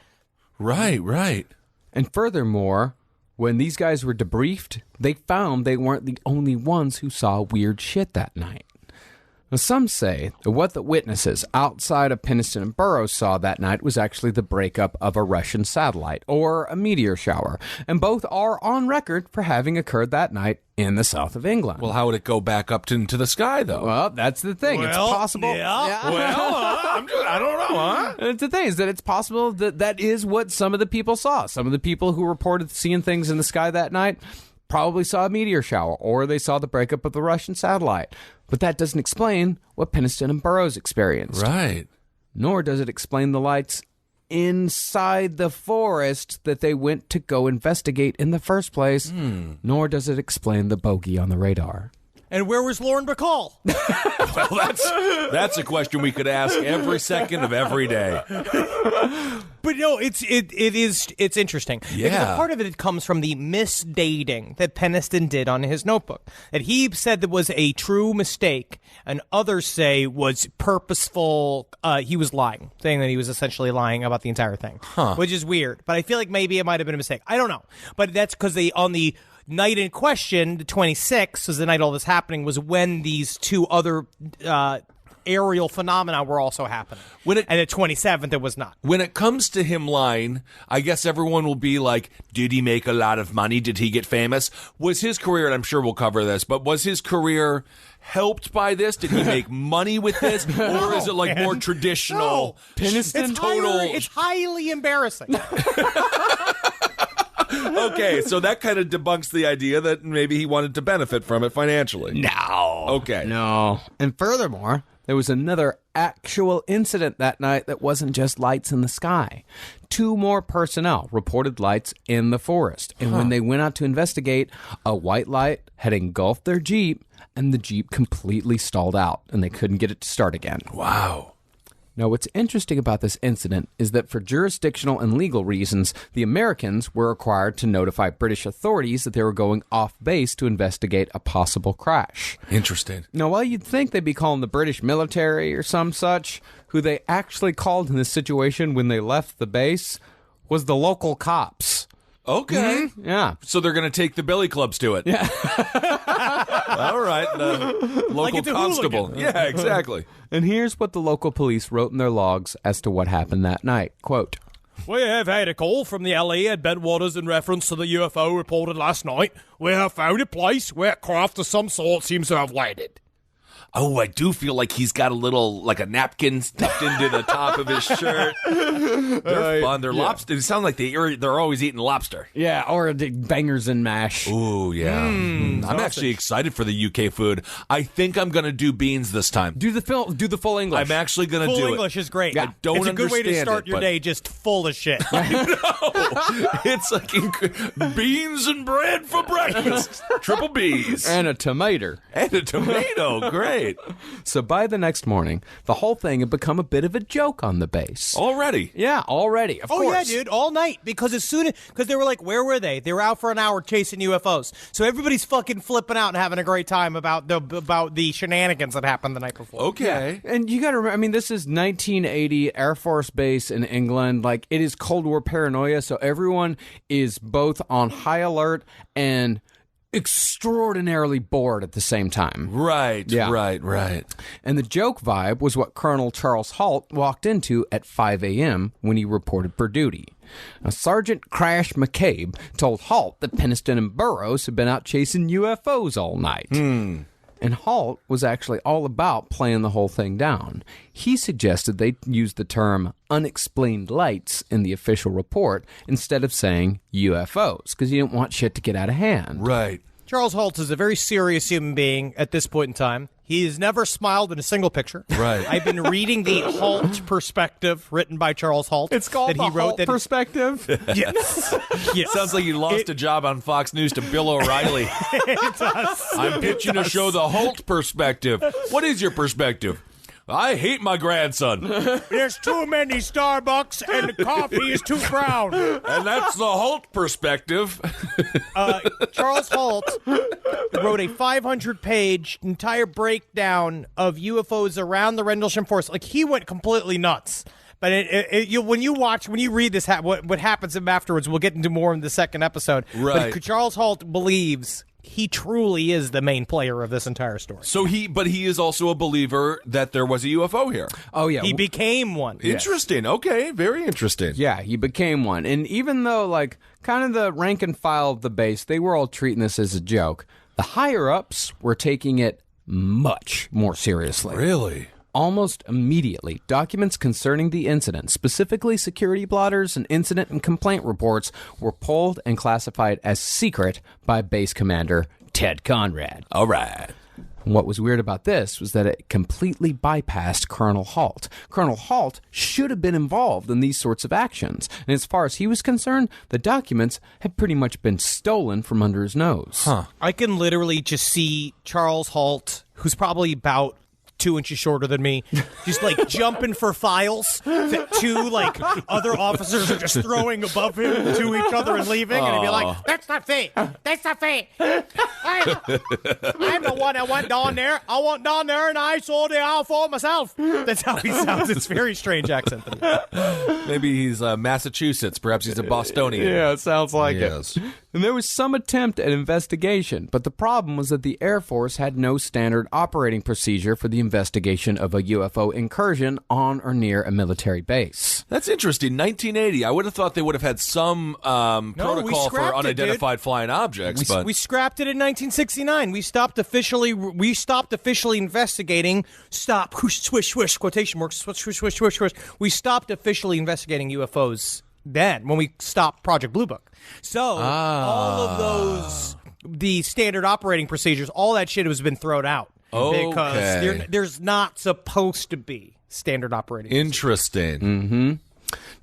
Right. And furthermore, when these guys were debriefed, they found they weren't the only ones who saw weird shit that night. Now, some say that what the witnesses outside of Penniston and Burroughs saw that night was actually the breakup of a Russian satellite, or a meteor shower, and both are on record for having occurred that night in the south of England. Well, how would it go back up into the sky, though? Well, that's the thing. It's Well, possible. yeah. I don't know, huh? It's the thing is that it's possible that that is what some of the people saw. Some of the people who reported seeing things in the sky that night probably saw a meteor shower, or they saw the breakup of the Russian satellite. But that doesn't explain what Penniston and Burroughs experienced. Right. Nor does it explain the lights inside the forest that they went to go investigate in the first place. Nor does it explain the bogey on the radar. And where was Lauren Bacall? Well, that's a question we could ask every second of every day. But no, it's interesting. Yeah. Because a part of it comes from the misdating that Penniston did on his notebook. That he said that was a true mistake, and others say was purposeful. He was lying, saying that he was essentially lying about the entire thing, which is weird. But I feel like maybe it might have been a mistake. I don't know. But that's because on the night in question, the 26th, was the night all this happening, was when these two other aerial phenomena were also happening. And the 27th, it was not. When it comes to him lying, I guess everyone will be like, did he make a lot of money? Did he get famous? Was his career, and I'm sure we'll cover this, but was his career helped by this? Did he make money with this? Or is it like more traditional? It's highly embarrassing. Okay, so that kind of debunks the idea that maybe he wanted to benefit from it financially. No. Okay. No. And furthermore, there was another actual incident that night that wasn't just lights in the sky. 2 more personnel reported lights in the forest. And when they went out to investigate, a white light had engulfed their Jeep, and the Jeep completely stalled out, and they couldn't get it to start again. Wow. Now, what's interesting about this incident is that for jurisdictional and legal reasons, the Americans were required to notify British authorities that they were going off base to investigate a possible crash. Interesting. Now, while you'd think they'd be calling the British military or some such, who they actually called in this situation when they left the base was the local cops. Okay. Yeah. So they're going to take the billy clubs to it. Yeah. All right. The local it's a constable. hooligan. Yeah, exactly. And here's what the local police wrote in their logs as to what happened that night. Quote, We have had a call from the LA at Bentwaters in reference to the UFO reported last night. We have found a place where a craft of some sort seems to have landed. Oh, I do feel like he's got a little, like a napkin stuffed into the top of his shirt. They're fun. They're lobster. It sounds like they're always eating lobster. yeah, or the bangers and mash. Ooh, yeah. I'm actually excited for the UK food. I think I'm going to do beans this time. Do the full English. I'm actually going to Full do English is great. I don't It's a good way to understand start it, your but- day, just full of shit. It's like beans and bread for breakfast. Triple B's. And a tomato. And a tomato. Great. great. So by the next morning, the whole thing had become a bit of a joke on the base. Already. Yeah, already. Of course. Yeah, dude, all night. Because because they were like, where were they? They were out for an hour chasing UFOs. So everybody's fucking flipping out and having a great time about the shenanigans that happened the night before. Okay. And you got to remember, I mean, this is 1980 Air Force Base in England. Like, it is Cold War paranoia, so everyone is both on high alert and extraordinarily bored at the same time. Right, Yeah. right. And the joke vibe was what Colonel Charles Halt walked into at 5 a.m. when he reported for duty. Now, Sergeant Crash McCabe told Halt that Peniston and Burroughs had been out chasing UFOs all night. And Halt was actually all about playing the whole thing down. He suggested they use the term unexplained lights in the official report instead of saying UFOs, because he didn't want shit to get out of hand. Right. Charles Halt is a very serious human being at this point in time. He has never smiled in a single picture. Right. I've been reading the Halt perspective written by Charles Halt. It's called that the he wrote Halt that perspective. Yes. Yes. Sounds like you lost a job on Fox News to Bill O'Reilly. It does. I'm pitching a show, The Holt Perspective. What is your perspective? I hate my grandson. There's too many Starbucks and the coffee is too brown. And that's the Holt perspective. Charles Halt wrote a 500-page entire breakdown of UFOs around the Rendlesham Forest. Like, he went completely nuts. But when you read this, what happens to him afterwards, we'll get into more in the second episode. Right. But Charles Halt believes he truly is the main player of this entire story. So he is also a believer that there was a UFO here. Oh, yeah. He became one. Interesting. Okay. Very interesting. Yeah, he became one. And even though, like, kind of the rank and file of the base, they were all treating this as a joke, the higher-ups were taking it much more seriously. Really? Almost immediately, documents concerning the incident, specifically security blotters and incident and complaint reports, were pulled and classified as secret by base commander Ted Conrad. All right. What was weird about this was that it completely bypassed Colonel Halt. Colonel Halt should have been involved in these sorts of actions, and as far as he was concerned, the documents had pretty much been stolen from under his nose. Huh. I can literally just see Charles Halt, who's probably about 2 inches shorter than me, just like jumping for files that two like other officers are just throwing above him to each other and leaving, and he'd be like, "That's not fair. That's not fair. I'm the one that went down there. I went down there and I saw the UFO myself." That's how he sounds. It's a very strange accent. Maybe he's Massachusetts. Perhaps he's a Bostonian. Yeah, it sounds like Yes. it. And there was some attempt at investigation, but the problem was that the Air Force had no standard operating procedure for the investigation of a UFO incursion on or near a military base. That's interesting. 1980. I would have thought they would have had some protocol for scrapped it, unidentified flying objects. But We scrapped it in 1969. We stopped officially investigating. Stop. Whoosh, swish, swish. Quotation marks. Swish, swish, swish, swish, swish. We stopped officially investigating UFOs then when we stopped Project Blue Book. So all of those, the standard operating procedures, all that shit has been thrown out. Okay. Because there's not supposed to be standard operating procedures. interesting.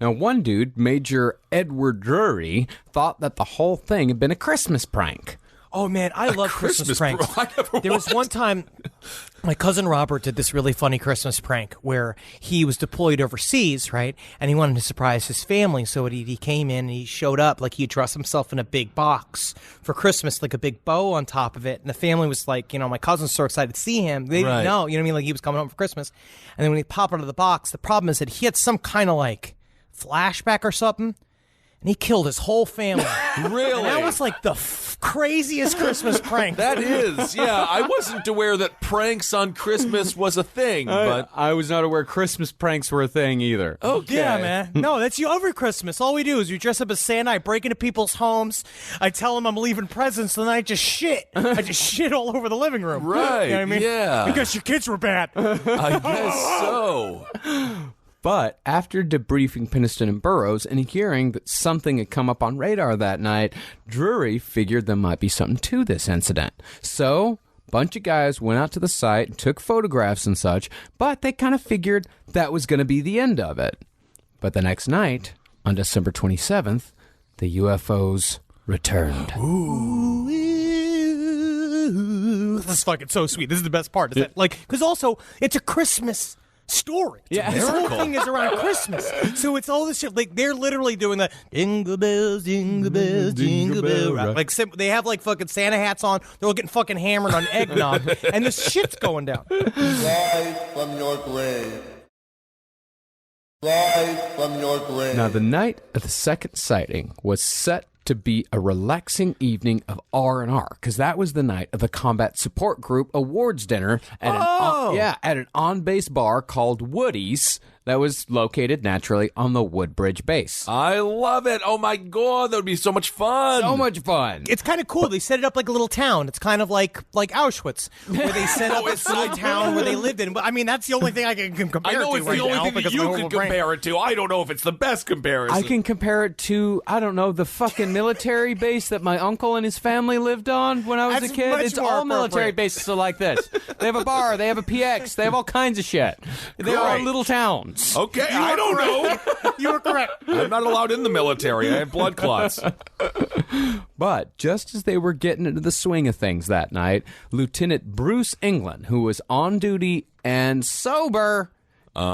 Now, one dude, Major Edward Drury, thought that the whole thing had been a Christmas prank. Oh, man, I love Christmas pranks. There was one time, my cousin Robert did this really funny Christmas prank where he was deployed overseas, right? And he wanted to surprise his family. So he came in and he showed up like he dressed himself in a big box for Christmas, like a big bow on top of it. And the family was like, my cousin's so excited to see him. They didn't know, you know what I mean? Like he was coming home for Christmas. And then when he popped out of the box, the problem is that he had some kind of like flashback or something. And he killed his whole family. Really? And that was like the craziest Christmas prank. That is, yeah. I wasn't aware that pranks on Christmas was a thing, but I was not aware Christmas pranks were a thing either. okay. Yeah, man. No, that's you every Christmas. All we do is we dress up as Santa. I break into people's homes. I tell them I'm leaving presents, and then I just shit. I just shit all over the living room. Right, You know what I mean? yeah. Because your kids were bad. I guess so. But after debriefing Peniston and Burroughs and hearing that something had come up on radar that night, Drury figured there might be something to this incident. So, a bunch of guys went out to the site and took photographs and such, but they kind of figured that was going to be the end of it. But the next night, on December 27th, the UFOs returned. this is fucking so sweet. This is the best part. Is that, like, because also it's a Christmas story. Yeah. This whole thing is around Christmas. So it's all this shit. Like, they're literally doing the jingle bells, jingle bells, jingle bells. Right? Like, they have, like, fucking Santa hats on. They're all getting fucking hammered on eggnog. And this shit's going down. Rise from your grave. Rise from your grave. Now, the night of the second sighting was set to be a relaxing evening of R&R, because that was the night of the Combat Support Group Awards dinner at an on-base bar called Woody's that was located naturally on the Woodbridge base. I love it. Oh my God, that would be so much fun. So much fun. It's kind of cool. They set it up like a little town. It's kind of like Auschwitz, where they set up this little town where they lived in. But I mean, that's the only thing I can compare I know it it's to right the only now thing that because you of my can horrible brain. compare it to. I don't know if it's the best comparison. I can compare it to, I don't know, the fucking military base that my uncle and his family lived on when I was That's a kid. much It's more all military appropriate. bases are like this. They have a bar, they have a PX, they have all kinds of shit. They are Great. little towns. Okay, I don't know. You were correct. I'm not allowed in the military. I have blood clots. But just as they were getting into the swing of things that night, Lieutenant Bruce England, who was on duty and sober,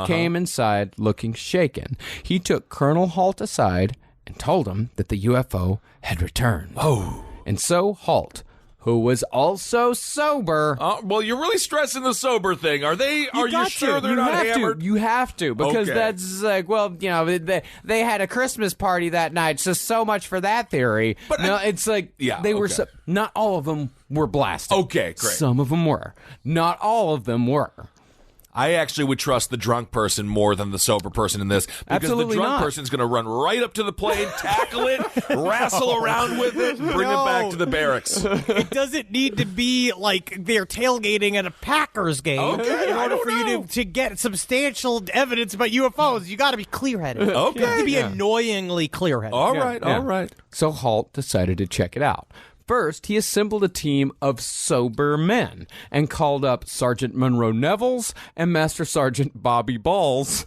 came inside looking shaken. He took Colonel Halt aside and told him that the UFO had returned. Oh. And so Halt, who was also sober... Well, you're really stressing the sober thing. Are you sure they're not hammered? You have to, because Okay. that's like, well, you know, they had a Christmas party that night, so much for that theory. But no, it's like, Yeah, they were, okay. not all of them were blasted. Okay, great. Some of them were. Not all of them were. I actually would trust the drunk person more than the sober person in this, because Absolutely the drunk not. person's going to run right up to the plane, tackle it, wrestle around with it, and bring it back to the barracks. It doesn't need to be like they're tailgating at a Packers game Okay, in I order don't for know. you to get substantial evidence about UFOs. You got to be clear-headed. Okay. You have to be Yeah. annoyingly clear-headed. All right, Yeah. all right. So Halt decided to check it out. First, he assembled a team of sober men and called up Sergeant Monroe Nevels and Master Sergeant Bobby Balls.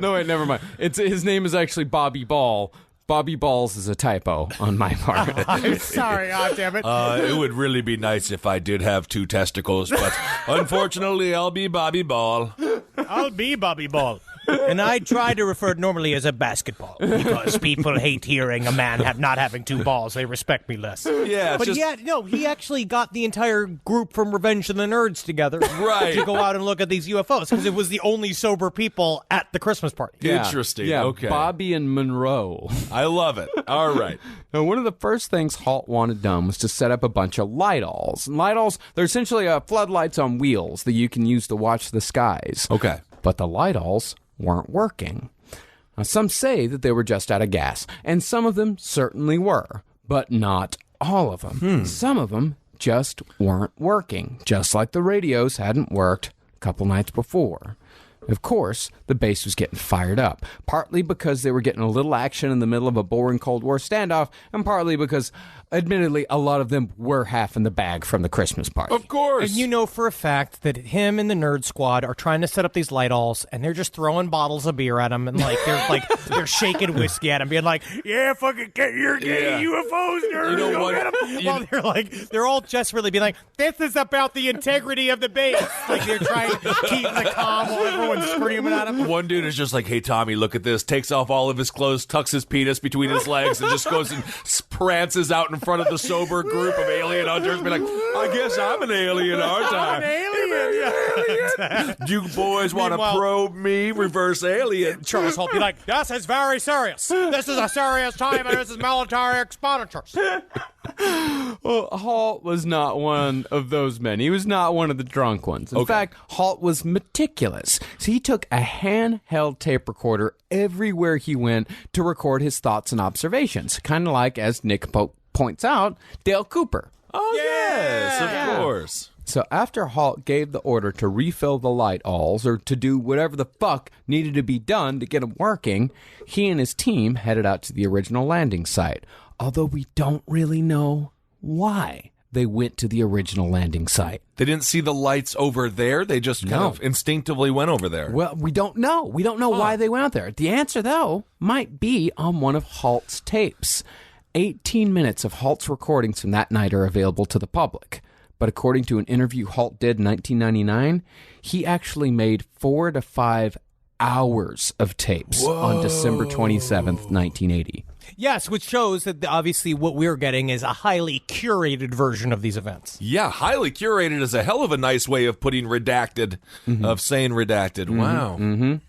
No, wait, never mind. His name is actually Bobby Ball. Bobby Balls is a typo on my part. I'm sorry, damn it. It would really be nice if I did have two testicles, but unfortunately, I'll be Bobby Ball. I'll be Bobby Ball. And I try to refer normally as a basketball because people hate hearing a man not having two balls. They respect me less. Yeah, But he actually got the entire group from Revenge of the Nerds together Right. to go out and look at these UFOs because it was the only sober people at the Christmas party. Yeah. Interesting. Yeah, Okay. Bobby and Monroe. I love it. All right. Now, one of the first things Halt wanted done was to set up a bunch of light-alls. And light-alls, they're essentially floodlights on wheels that you can use to watch the skies. Okay. But the light-alls weren't working. Now, some say that they were just out of gas, and some of them certainly were, but not all of them. Some of them just weren't working, just like the radios hadn't worked a couple nights before. Of course, the base was getting fired up, partly because they were getting a little action in the middle of a boring Cold War standoff, and partly because, admittedly, a lot of them were half in the bag from the Christmas party. Of course. And you know for a fact that him and the Nerd Squad are trying to set up these light-alls, and they're just throwing bottles of beer at him, and they're shaking whiskey at him, being like, "Yeah, fucking get your gay UFOs, nerds, You know go what? get 'em." While they're all just really being like, "This is about the integrity of the base." Like they're trying to keep the calm while everyone's screaming at him. One dude is just like, "Hey, Tommy, look at this." Takes off all of his clothes, tucks his penis between his legs, and just goes and prances out in front of the sober group of alien hunters. Be like, "I guess I'm an alien, aren't I? I'm an alien. You boys want to Meanwhile- probe me? Reverse alien." Charles Holt be like, "This is very serious. This is a serious time, and this is military expenditures." Well, Halt was not one of those men. He was not one of the drunk ones. In fact, Halt was meticulous. So he took a handheld tape recorder everywhere he went to record his thoughts and observations. Kind of like, as Nick Pope points out, Dale Cooper. Oh yes, of course. So after Halt gave the order to refill the light-alls, or to do whatever the fuck needed to be done to get them working, he and his team headed out to the original landing site. Although we don't really know why they went to the original landing site. They didn't see the lights over there. They just kind of instinctively went over there. Well, we don't know. We don't know why they went out there. The answer, though, might be on one of Halt's tapes. 18 minutes of Halt's recordings from that night are available to the public. But according to an interview Halt did in 1999, he actually made 4 to 5 hours of tapes on December 27th, 1980. Yes, which shows that obviously what we're getting is a highly curated version of these events. Yeah, highly curated is a hell of a nice way of putting redacted, of saying redacted. Wow.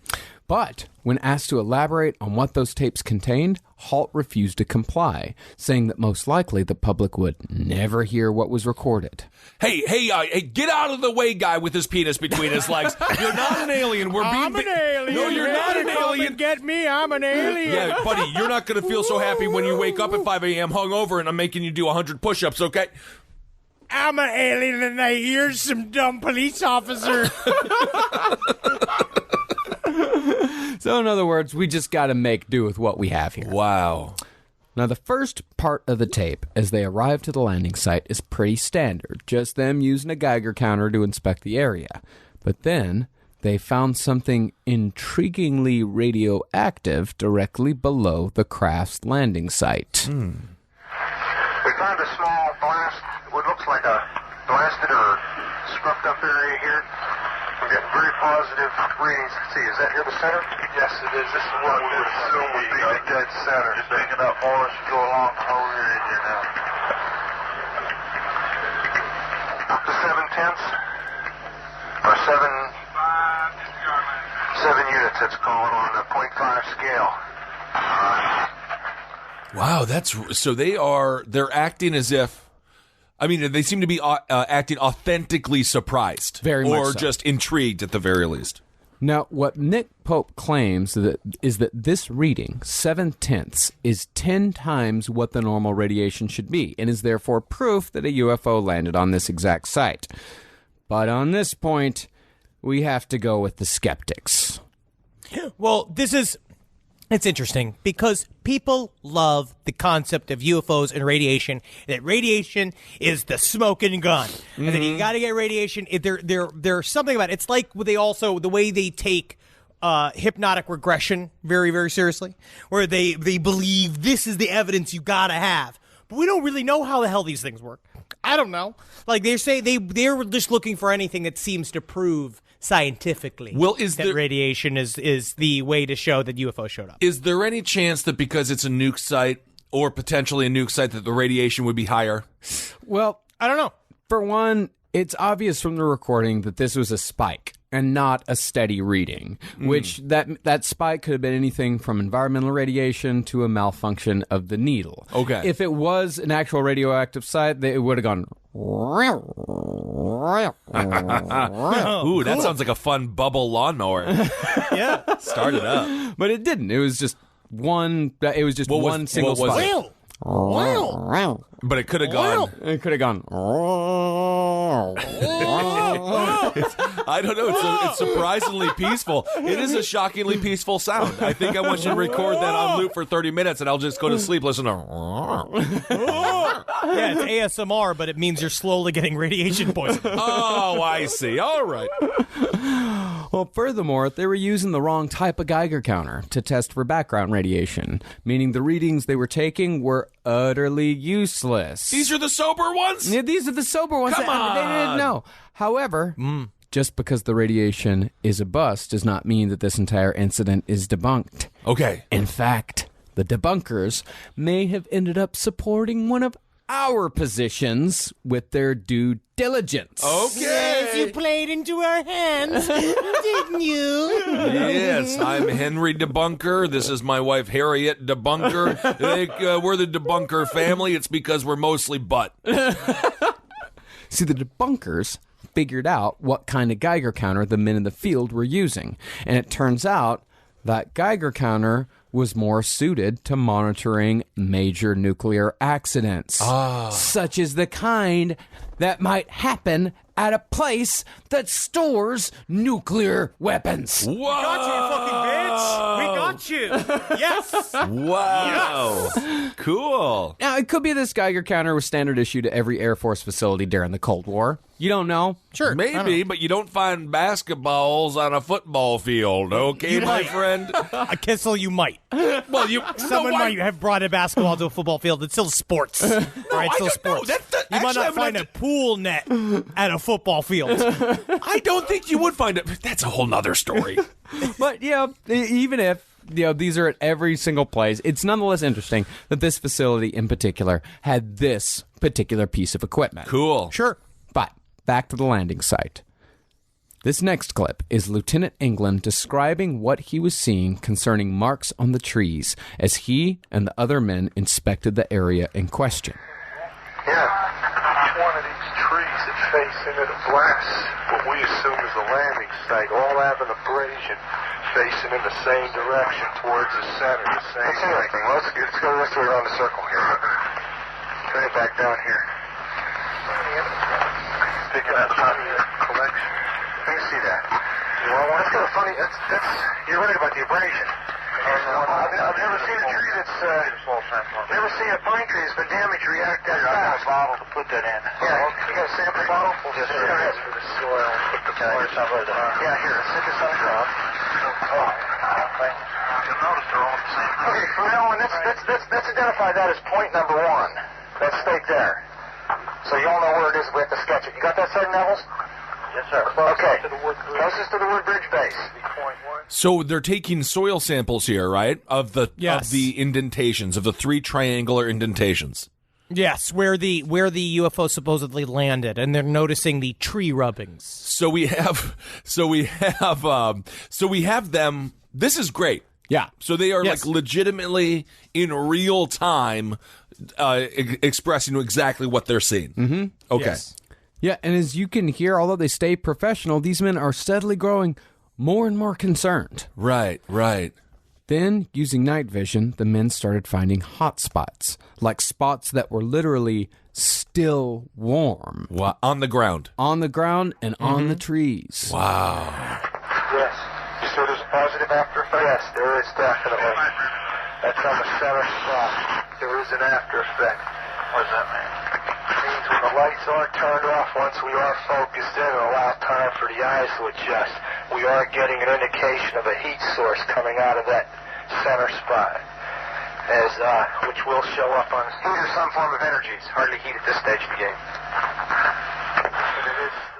But when asked to elaborate on what those tapes contained, Halt refused to comply, saying that most likely the public would never hear what was recorded. Hey, get out of the way, guy with his penis between his legs. You're not an alien. I'm an alien. No, you're not an alien. Get me, I'm an alien. Yeah, buddy, you're not going to feel so happy when you wake up at 5 a.m. hungover and I'm making you do 100 push-ups, okay? I'm an alien and I hear some dumb police officer. So in other words, we just got to make do with what we have here. Wow. Now, the first part of the tape, as they arrive to the landing site, is pretty standard, just them using a Geiger counter to inspect the area. But then, they found something intriguingly radioactive directly below the craft's landing site. We found a small blast, what looks like a blasted or scrubbed up area here. We're getting very positive readings. Let's see, is that here the center? Yes, it is. This is what we would assume would be the dead center. Just picking up more as we go along the whole area here now. Up to 7/10 or 7 units, it's called on the 0.5 scale. Wow, they're acting as if, I mean, they seem to be acting authentically surprised. Very much or so. just intrigued at the very least. Now, what Nick Pope claims is that this reading, 7/10, is 10 times what the normal radiation should be, and is therefore proof that a UFO landed on this exact site. But on this point, we have to go with the skeptics. Well, it's interesting because people love the concept of UFOs and radiation. That radiation is the smoking gun, and then you got to get radiation. There's something about it. It's like the way they take hypnotic regression very, very seriously, where they believe this is the evidence you got to have. But we don't really know how the hell these things work. I don't know. Like they say, they're just looking for anything that seems to prove scientifically that radiation is the way to show that UFO showed up. Is there any chance that because it's a nuke site or potentially a nuke site that the radiation would be higher? Well, I don't know. For one, it's obvious from the recording that this was a spike and not a steady reading, which that spike could have been anything from environmental radiation to a malfunction of the needle. Okay. If it was an actual radioactive site, it would have gone... Ooh, that sounds like a fun bubble lawnmower. Yeah. Start it up. But it didn't. It was just one single what was spike. it? But it could have gone. It could have gone... I don't know. It's surprisingly peaceful. It is a shockingly peaceful sound. I think I want you to record that on loop for 30 minutes, and I'll just go to sleep listening to... Yeah, it's ASMR, but it means you're slowly getting radiation poisoning. Oh, I see. All right. Well, furthermore, they were using the wrong type of Geiger counter to test for background radiation, meaning the readings they were taking were utterly useless. These are the sober ones? Yeah, these are the sober ones. Come They didn't on. know. However, just because the radiation is a bust does not mean that this entire incident is debunked. Okay. In fact, the debunkers may have ended up supporting one of our positions with their due diligence. Okay. Yes, you played into our hands, didn't you? Yes, I'm Henry Debunker. This is my wife, Harriet Debunker. We're the Debunker family. It's because we're mostly butt. See, the debunkers figured out what kind of Geiger counter the men in the field were using. And it turns out that Geiger counter was more suited to monitoring major nuclear accidents, such as the kind that might happen at a place that stores nuclear weapons. Whoa! We got you, you fucking bitch. We got issue. Yes. Wow. Cool. Now, it could be this Geiger counter was standard issue to every Air Force facility during the Cold War. You don't know. Sure. Maybe, but you don't find basketballs on a football field, okay, my friend? A Kissel, you might. Well, Someone might have brought a basketball to a football field. It's still sports. Right? It's still sports. You might not find a pool net at a football field. I don't think you would find it. That's a whole nother story. But, yeah, even if these are at every single place, it's nonetheless interesting that this facility in particular had this particular piece of equipment. Cool. Sure. But back to the landing site. This next clip is Lieutenant England describing what he was seeing concerning marks on the trees as he and the other men inspected the area in question. Yeah. Each one of these trees that face into the blast, what we assume is a landing site, all have an abrasion facing in the same direction towards the center. The same. Let's see anything. Let's go this way around the circle here. Turn it back down here. Picking up on your collection. You can see that. Well, that's kind of funny. You're right about the abrasion. I've never seen a tree that's never seen a pine tree that's been damaged react that fast. I got a bottle to put that in. Yeah, you got a sample bottle? Just for the soil. Put the yeah, here. Sit this on the ground. You'll notice they're all the same. Okay, from now on, let's identify that as point number 1. That stake there. So you all know where it is. We have to sketch it. You got that, Sergeant Nevels? Yes, sir. Okay. Closest to the wood bridge base. So they're taking soil samples here, right? Of the indentations, of the 3 triangular indentations. Yes, where the UFO supposedly landed, and they're noticing the tree rubbings. So we have them. This is great. Yeah. So they are like legitimately in real time expressing exactly what they're seeing. Mm-hmm. Okay. Yes. Yeah, and as you can hear, although they stay professional, these men are steadily growing more and more concerned. Right. Then, using night vision, the men started finding hot spots, like spots that were literally still warm. Wow. On the ground. On the ground and on the trees. Wow. Yes. You said there's a positive after effect? Yes, there is definitely. That's on the center spot. There is an after effect. What does that mean? It means when the lights are turned off, once we are focused in and allow time for the eyes to adjust, we are getting an indication of a heat source coming out of that center spot, which will show up on heat or some form of energy. It's hardly heat at this stage of the game.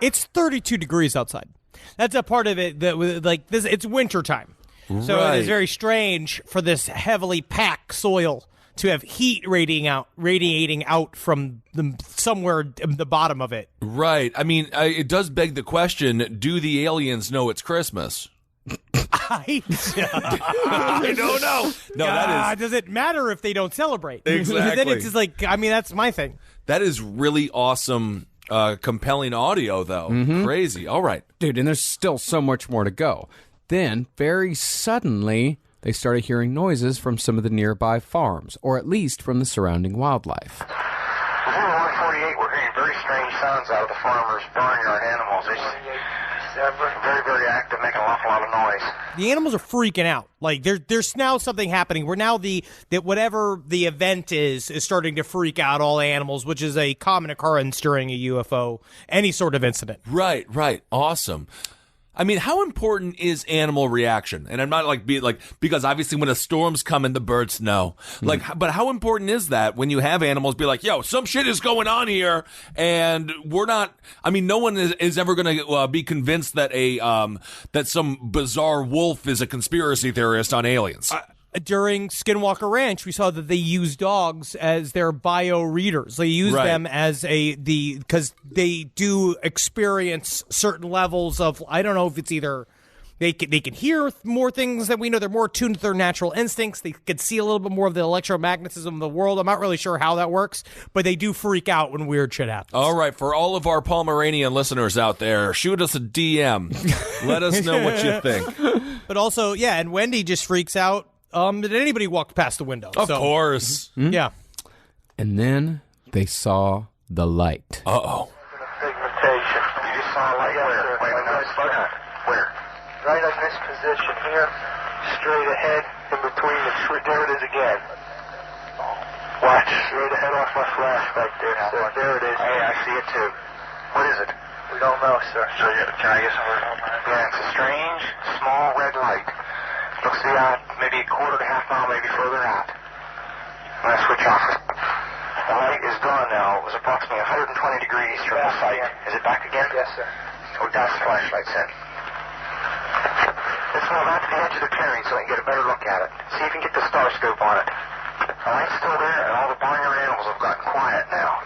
It's 32 degrees outside. That's a part of it that, like, this. It's wintertime. So it is very strange for this heavily packed soil to have heat radiating out from somewhere in the bottom of it. Right. I mean, it does beg the question, do the aliens know it's Christmas? I don't know. No, that is... Does it matter if they don't celebrate? Exactly. Then it's just like, I mean, that's my thing. That is really awesome, compelling audio, though. Crazy. All right. Dude, and there's still so much more to go. Then, very suddenly, they started hearing noises from some of the nearby farms, or at least from the surrounding wildlife. Well, here at 148, we're hearing very strange sounds out of the farmers' barnyard animals. They're very, very active, making an awful lot of noise. The animals are freaking out. Like, there's now something happening where now that whatever the event is starting to freak out all animals, which is a common occurrence during a UFO, any sort of incident. Right. Awesome. I mean, how important is animal reaction? And I'm not because obviously when a storm's coming, the birds know. But how important is that when you have animals be like, yo, some shit is going on here, and we're not. I mean, no one is ever going to be convinced that that some bizarre wolf is a conspiracy theorist on aliens. During Skinwalker Ranch, we saw that they use dogs as their bio readers. They use them as because they do experience certain levels of, I don't know if it's either they can hear more things than we know. They're more attuned to their natural instincts. They can see a little bit more of the electromagnetism of the world. I'm not really sure how that works, but they do freak out when weird shit happens. All right, for all of our Pomeranian listeners out there, shoot us a DM. Let us know what you think. But also, yeah, and Wendy just freaks out. Did anybody walk past the window? Of course. Yeah. And then they saw the light. Uh-oh. Pigmentation. You just saw a light where? Where? Right in this position here. Straight ahead, in between the tree. There it is again. Watch. Straight ahead off my flashlight there, sir. There it is. Hey, I see it too. What is it? We don't know, sir. So, can I get some? Yeah, it's a strange, small red light. Looks to be maybe a quarter to half mile, maybe further out. I'm going to switch off. The light is gone now. It was approximately 120 degrees from the site. Is it back again? Yes, sir. Oh, that's the flashlight set. Let's move out to the edge of the clearing so we can get a better look at it. See if you can get the star scope on it. The light's still there, and all the barnyard animals have gotten quiet now.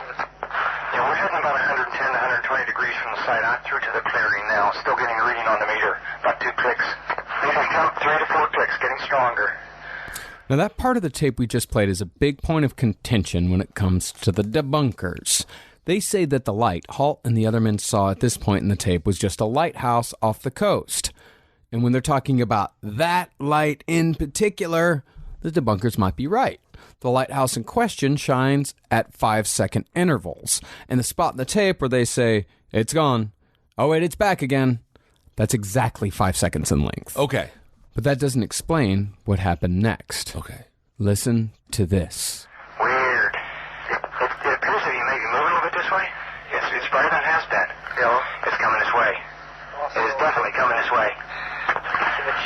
Yeah, we're heading about 110 to 120 degrees from the site out through to the clearing now. Still getting a reading on the meter. About 2 clicks. Meter's jumped 3 to 4 clicks, getting stronger. Now, that part of the tape we just played is a big point of contention when it comes to the debunkers. They say that the light Halt and the other men saw at this point in the tape was just a lighthouse off the coast. And when they're talking about that light in particular, the debunkers might be right. The lighthouse in question shines at 5-second intervals. And the spot in the tape where they say, it's gone. Oh, wait, it's back again. That's exactly 5 seconds in length. Okay. But that doesn't explain what happened next. Okay. Listen to this. Weird. It appears to be maybe moving a little bit this way. It's brighter than it has been. It's coming this way. It is definitely coming this way.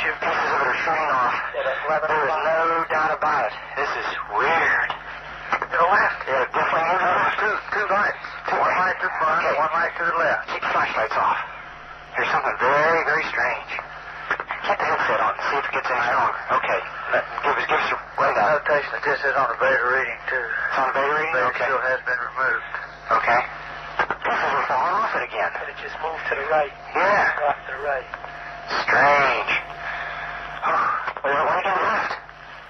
Pieces of it are shooting off. There is no doubt about it. This is weird. To the left. Yeah, definitely moving to the left. Two lights. One light to the front, okay. One light to the left. Keep the flashlights off. There's something very, very strange. Get the headset on and see if it gets any stronger. Okay. Give us a rundown. Notation that this is on a beta reading, too. It's on a beta reading? Beta still has been removed. Okay. Pieces are falling off it again. But it just moved to the right. Yeah. Off to the right. Strange. What are you doing left?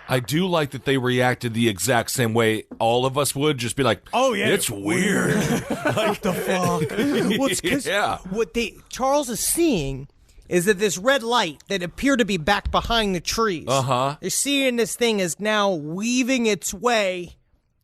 I do like that they reacted the exact same way all of us would, just be like, oh, yeah. It's weird. What the fuck? What Charles is seeing is that this red light that appeared to be back behind the trees, they're seeing this thing is now weaving its way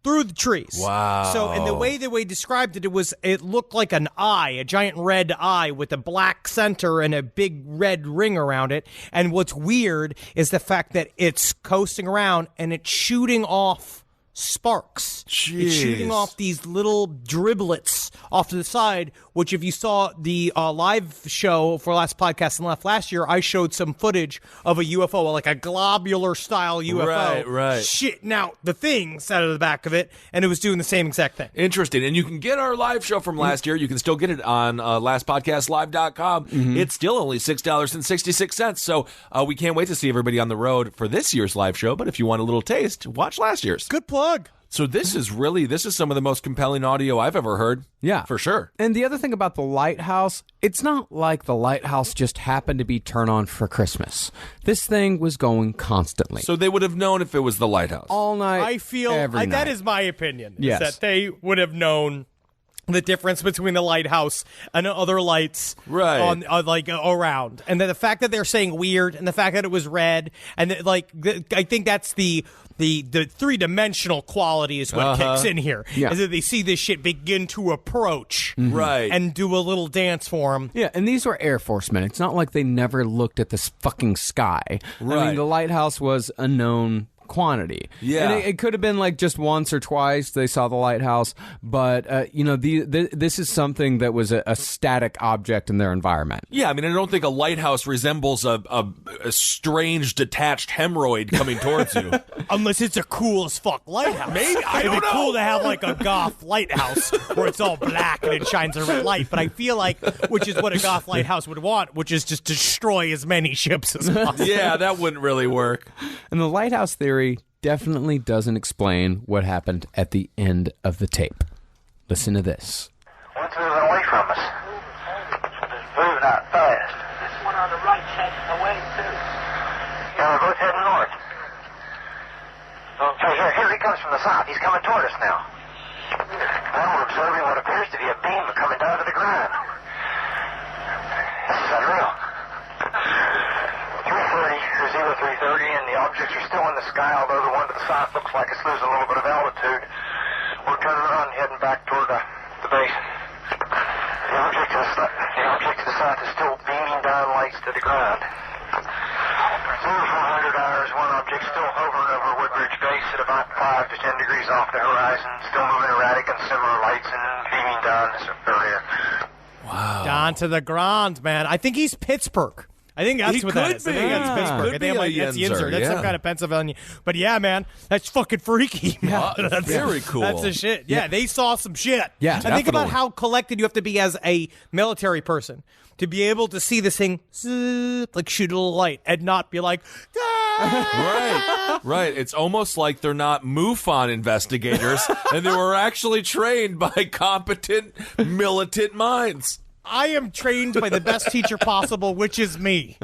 through the trees. Wow. So, and the way we described it looked like an eye, a giant red eye with a black center and a big red ring around it. And what's weird is the fact that it's coasting around and it's shooting off sparks. Jeez. It's shooting off these little driblets off to the side, which if you saw the live show for last podcast and last year, I showed some footage of a UFO, like a globular style UFO. Right. Shitting out the things out of the back of it, and it was doing the same exact thing. Interesting. And you can get our live show from last year. You can still get it on lastpodcastlive.com. Mm-hmm. It's still only $6.66. So we can't wait to see everybody on the road for this year's live show. But if you want a little taste, watch last year's. Good plug. So this is some of the most compelling audio I've ever heard. Yeah. For sure. And the other thing about the lighthouse, it's not like the lighthouse just happened to be turned on for Christmas. This thing was going constantly. So they would have known if it was the lighthouse. All night, I feel every night. That is my opinion. Yes. Is that they would have known the difference between the lighthouse and other lights right. around. And then the fact that they're saying weird and the fact that it was red and I think that's the three-dimensional quality is what kicks in here. Yeah. Is that they see this shit begin to approach right. and do a little dance for them. Yeah, and these were Air Force men. It's not like they never looked at this fucking sky. Right. I mean, the lighthouse was a known quantity. Yeah. And it could have been like just once or twice they saw the lighthouse, but this is something that was a static object in their environment. Yeah, I mean, I don't think a lighthouse resembles a strange detached hemorrhoid coming towards you. Unless it's a cool as fuck lighthouse. Maybe, I don't know. It'd be cool to have like a goth lighthouse where it's all black and it shines a red light, but I feel like, which is what a goth lighthouse would want, which is just destroy as many ships as possible. Yeah, that wouldn't really work. And the lighthouse theory definitely doesn't explain what happened at the end of the tape. Listen to this. One's moving away from us. It's moving out fast. This one on the right's heading away, too. Yeah, we're both heading north. Okay, here he comes from the south. He's coming toward us now. Now we're observing what appears to be a beam coming down to the ground. This is unreal. 330, and the objects are still in the sky, although the one to the south looks like it's losing a little bit of altitude. We're turning around and heading back toward the base. The object to the south is still beaming down lights to the ground. So 400 hours, one object still hovering over Woodbridge Base at about 5 to 10 degrees off the horizon, still moving erratic and similar lights and beaming down this area. Wow. Down to the ground, man. I think he's Pittsburgh. I think that's what that is. I think that's Pittsburgh. Could I think be that's a Yinzer. That's yeah. some kind of Pennsylvania. But yeah, man, that's fucking freaky, man. That's very cool. That's the shit. Yeah, they saw some shit. Yeah, and think about definitely. how collected you have to be as a military person to be able to see this thing like shoot a little light and not be like, Right. It's almost like they're not MUFON investigators, and they were actually trained by competent militant minds. I am trained by the best teacher possible, which is me.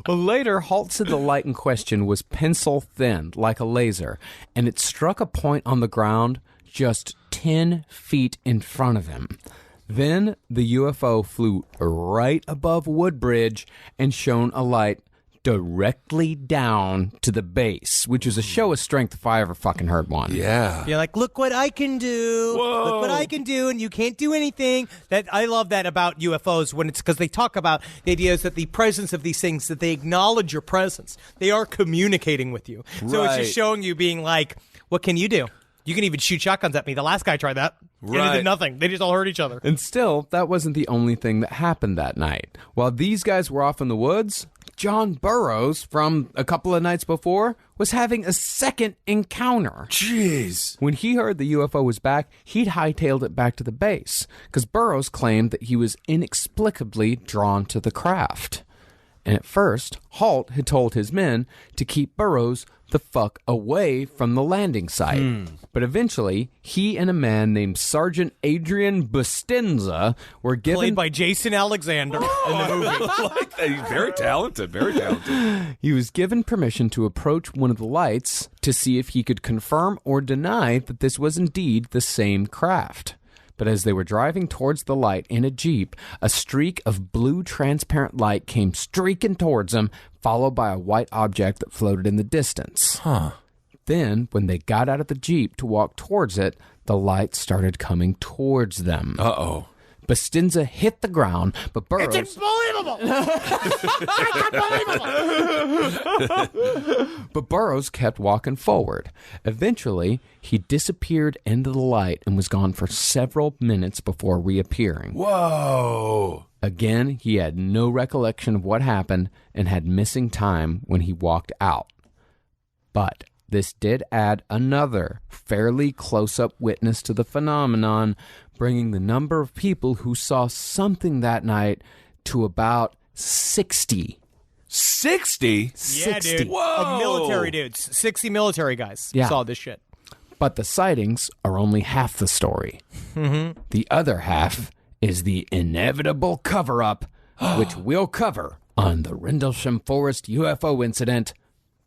Well, later, Halt said the light in question was pencil-thin, like a laser, and it struck a point on the ground just 10 feet in front of him. Then the UFO flew right above Woodbridge and shone a light directly down to the base, which was a show of strength if I ever fucking heard one. Yeah. You're like, look what I can do. Whoa. Look what I can do, and you can't do anything. That I love that about UFOs when it's because they talk about the idea is that the presence of these things, that they acknowledge your presence. They are communicating with you. So it's Right. just showing you being like, what can you do? You can even shoot shotguns at me. The last guy tried that. And it Right. did nothing. They just all hurt each other. And still, that wasn't the only thing that happened that night. While these guys were off in the woods, John Burroughs, from a couple of nights before, was having a second encounter. Jeez. When he heard the UFO was back, he'd hightailed it back to the base, because Burroughs claimed that he was inexplicably drawn to the craft. And at first, Halt had told his men to keep Burroughs the fuck away from the landing site. But eventually, he and a man named Sergeant Adrian Bustinza were given... Played by Jason Alexander in the movie. Like that. He's very talented. Very talented. He was given permission to approach one of the lights to see if he could confirm or deny that this was indeed the same craft. But as they were driving towards the light in a Jeep, a streak of blue transparent light came streaking towards them, followed by a white object that floated in the distance. Then, when they got out of the Jeep to walk towards it, the light started coming towards them. Uh-oh. Bustinza hit the ground, but Burroughs... It's unbelievable. It's unbelievable. But Burroughs kept walking forward. Eventually, he disappeared into the light and was gone for several minutes before reappearing. Whoa. Again, he had no recollection of what happened and had missing time when he walked out. But this did add another fairly close-up witness to the phenomenon, bringing the number of people who saw something that night to about 60. 60? Yeah, 60. dude. Whoa. Of military dudes. 60 military guys Yeah. saw this shit. But the sightings are only half the story. The other half is the inevitable cover-up, which we'll cover on the Rendlesham Forest UFO Incident,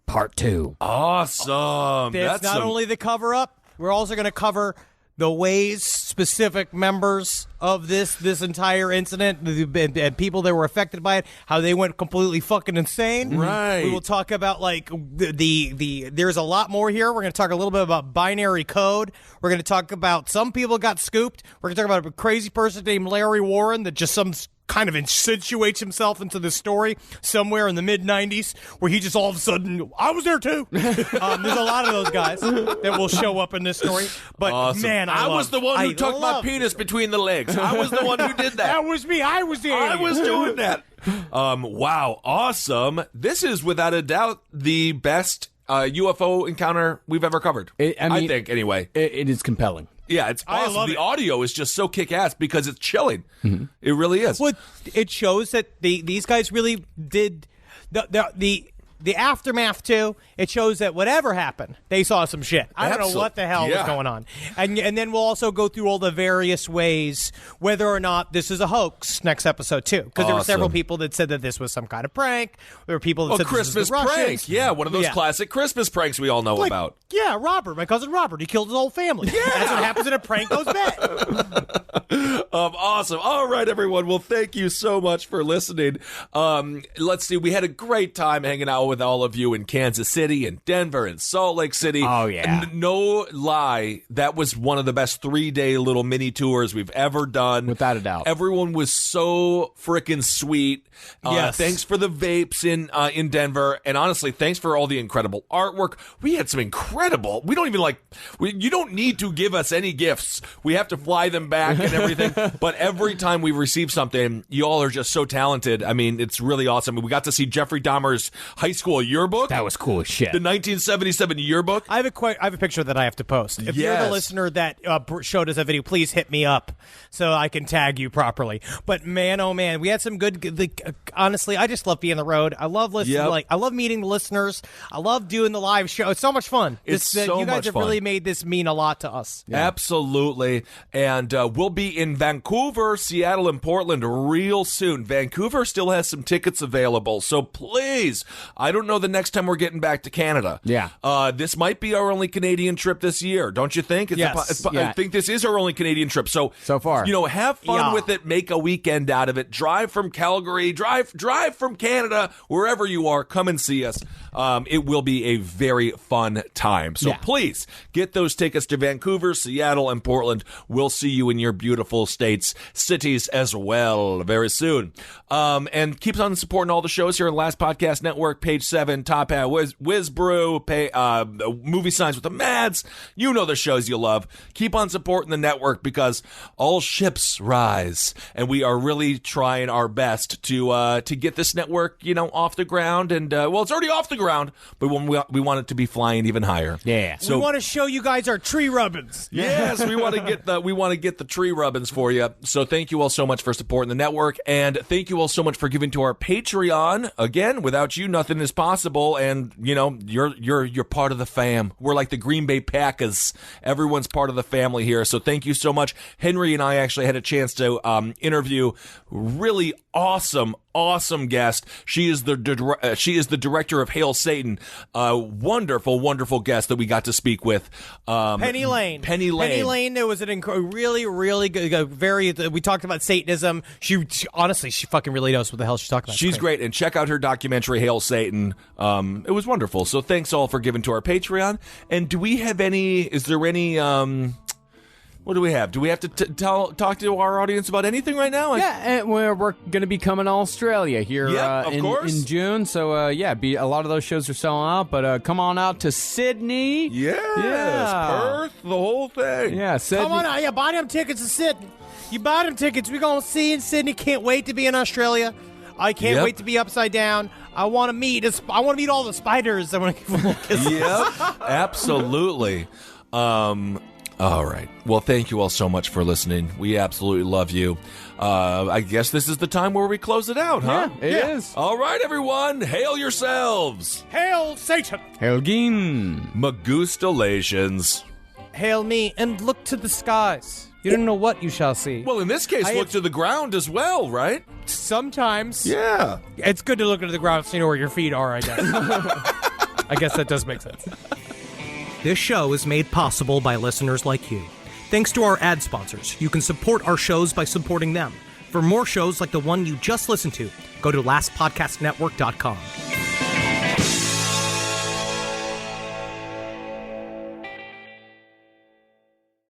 Part 2. Awesome. It's not only the cover up, we're also going to cover the ways specific members of this entire incident and people that were affected by it, how they went completely fucking insane. Right. We will talk about like the there's a lot more here. We're going to talk a little bit about binary code. We're going to talk about some people got scooped. We're going to talk about a crazy person named Larry Warren that just kind of insinuates himself into the story somewhere in the mid-90s where he just all of a sudden, I was there too. There's a lot of those guys that will show up in this story. But Awesome. man, I was the one who took my love- penis between the legs. I was the one who did that. That was me. I was the I alien. was doing that. Wow, awesome. This is without a doubt the best UFO encounter we've ever covered. I think, anyway. It is compelling. Yeah, it's I awesome. love The it. audio is just so kick-ass because it's chilling. It really is. Well, it shows that these guys really did the aftermath too. It shows that whatever happened, they saw some shit. I don't know what the hell was going on, and then we'll also go through all the various ways whether or not this is a hoax next episode too, because there were several people that said that this was some kind of prank. There were people that said Christmas this was the prank. Russians. Yeah, one of those classic Christmas pranks we all know about. Yeah, Robert, my cousin Robert, he killed his whole family. Yeah. That's what happens when a prank goes bad. Awesome. All right, everyone. Well, thank you so much for listening. Let's see. We had a great time hanging out with all of you in Kansas City and Denver and Salt Lake City. Oh, yeah. And no lie, that was one of the best 3-day little mini tours we've ever done. Without a doubt. Everyone was so freaking sweet. Yes. Thanks for the vapes in Denver. And honestly, thanks for all the incredible artwork. We had some incredible, we don't even you don't need to give us any gifts. We have to fly them back and everything. But every time we receive something, you all are just so talented. I mean, it's really awesome. We got to see Jeffrey Dahmer's high school yearbook. That was cool as shit. The 1977 yearbook. I have a picture that I have to post. If you're the listener that showed us that video, please hit me up so I can tag you properly. But man, oh man, we had some good. Honestly, I just love being on the road. I love listening. Yep. I love meeting the listeners. I love doing the live show. It's so much fun. It's so you guys much have fun. really made this mean a lot to us. Yeah. Absolutely. And we'll be in Vancouver, Seattle, and Portland real soon. Vancouver still has some tickets available. So please, I don't know the next time we're getting back to Canada. Yeah. This might be our only Canadian trip this year. Don't you think? Yes. I think this is our only Canadian trip. So far. Have fun with it. Make a weekend out of it. Drive from Calgary. Drive from Canada. Wherever you are, come and see us. It will be a very fun time. So please get those tickets to Vancouver, Seattle, and Portland. We'll see you in your beautiful cities as well very soon. And keep on supporting all the shows here on the Last Podcast Network, Page 7, Top Hat, Whiz Brew, Movie Signs with the Mads. You know the shows you love. Keep on supporting the network because all ships rise, and we are really trying our best to get this network, off the ground. And it's already off the ground, but we want it to be flying even higher. Yeah. So we want to show you guys our tree rubbins. Yes, we want to get the tree rubbins for you. So thank you all so much for supporting the network, and thank you all so much for giving to our Patreon. Again, without you, nothing is possible. And you're part of the fam. We're like the Green Bay Packers. Everyone's part of the family here. So thank you so much. Henry and I actually had a chance to interview really awesome guest. She is the director of Hail Satan. Wonderful guest that we got to speak with. Penny Lane. Penny Lane. There was an really good, we talked about Satanism. She honestly fucking really knows what the hell she's talking about. She's great. And check out her documentary, Hail Satan. It was wonderful. So thanks all for giving to our Patreon. And is there any, what do we have? Do we have to talk to our audience about anything right now? And we're going to be coming to Australia here in June. So, a lot of those shows are selling out. But come on out to Sydney. Yes, Perth, the whole thing. Yeah, Sydney. Come on out. Yeah, buy them tickets to Sydney. You buy them tickets. We're going to see you in Sydney. Can't wait to be in Australia. I can't wait to be upside down. I want to meet all the spiders. I want to give them a little kiss. Yep, absolutely. All right. Well, thank you all so much for listening. We absolutely love you. I guess this is the time where we close it out, huh? Yeah, it is. All right, everyone. Hail yourselves. Hail Satan. Hail Gin. Magustalations. Hail me and look to the skies. You don't know what you shall see. Well, in this case, look to the ground as well, right? Sometimes. Yeah. It's good to look into the ground so you know where your feet are, I guess. I guess that does make sense. This show is made possible by listeners like you. Thanks to our ad sponsors, you can support our shows by supporting them. For more shows like the one you just listened to, go to lastpodcastnetwork.com.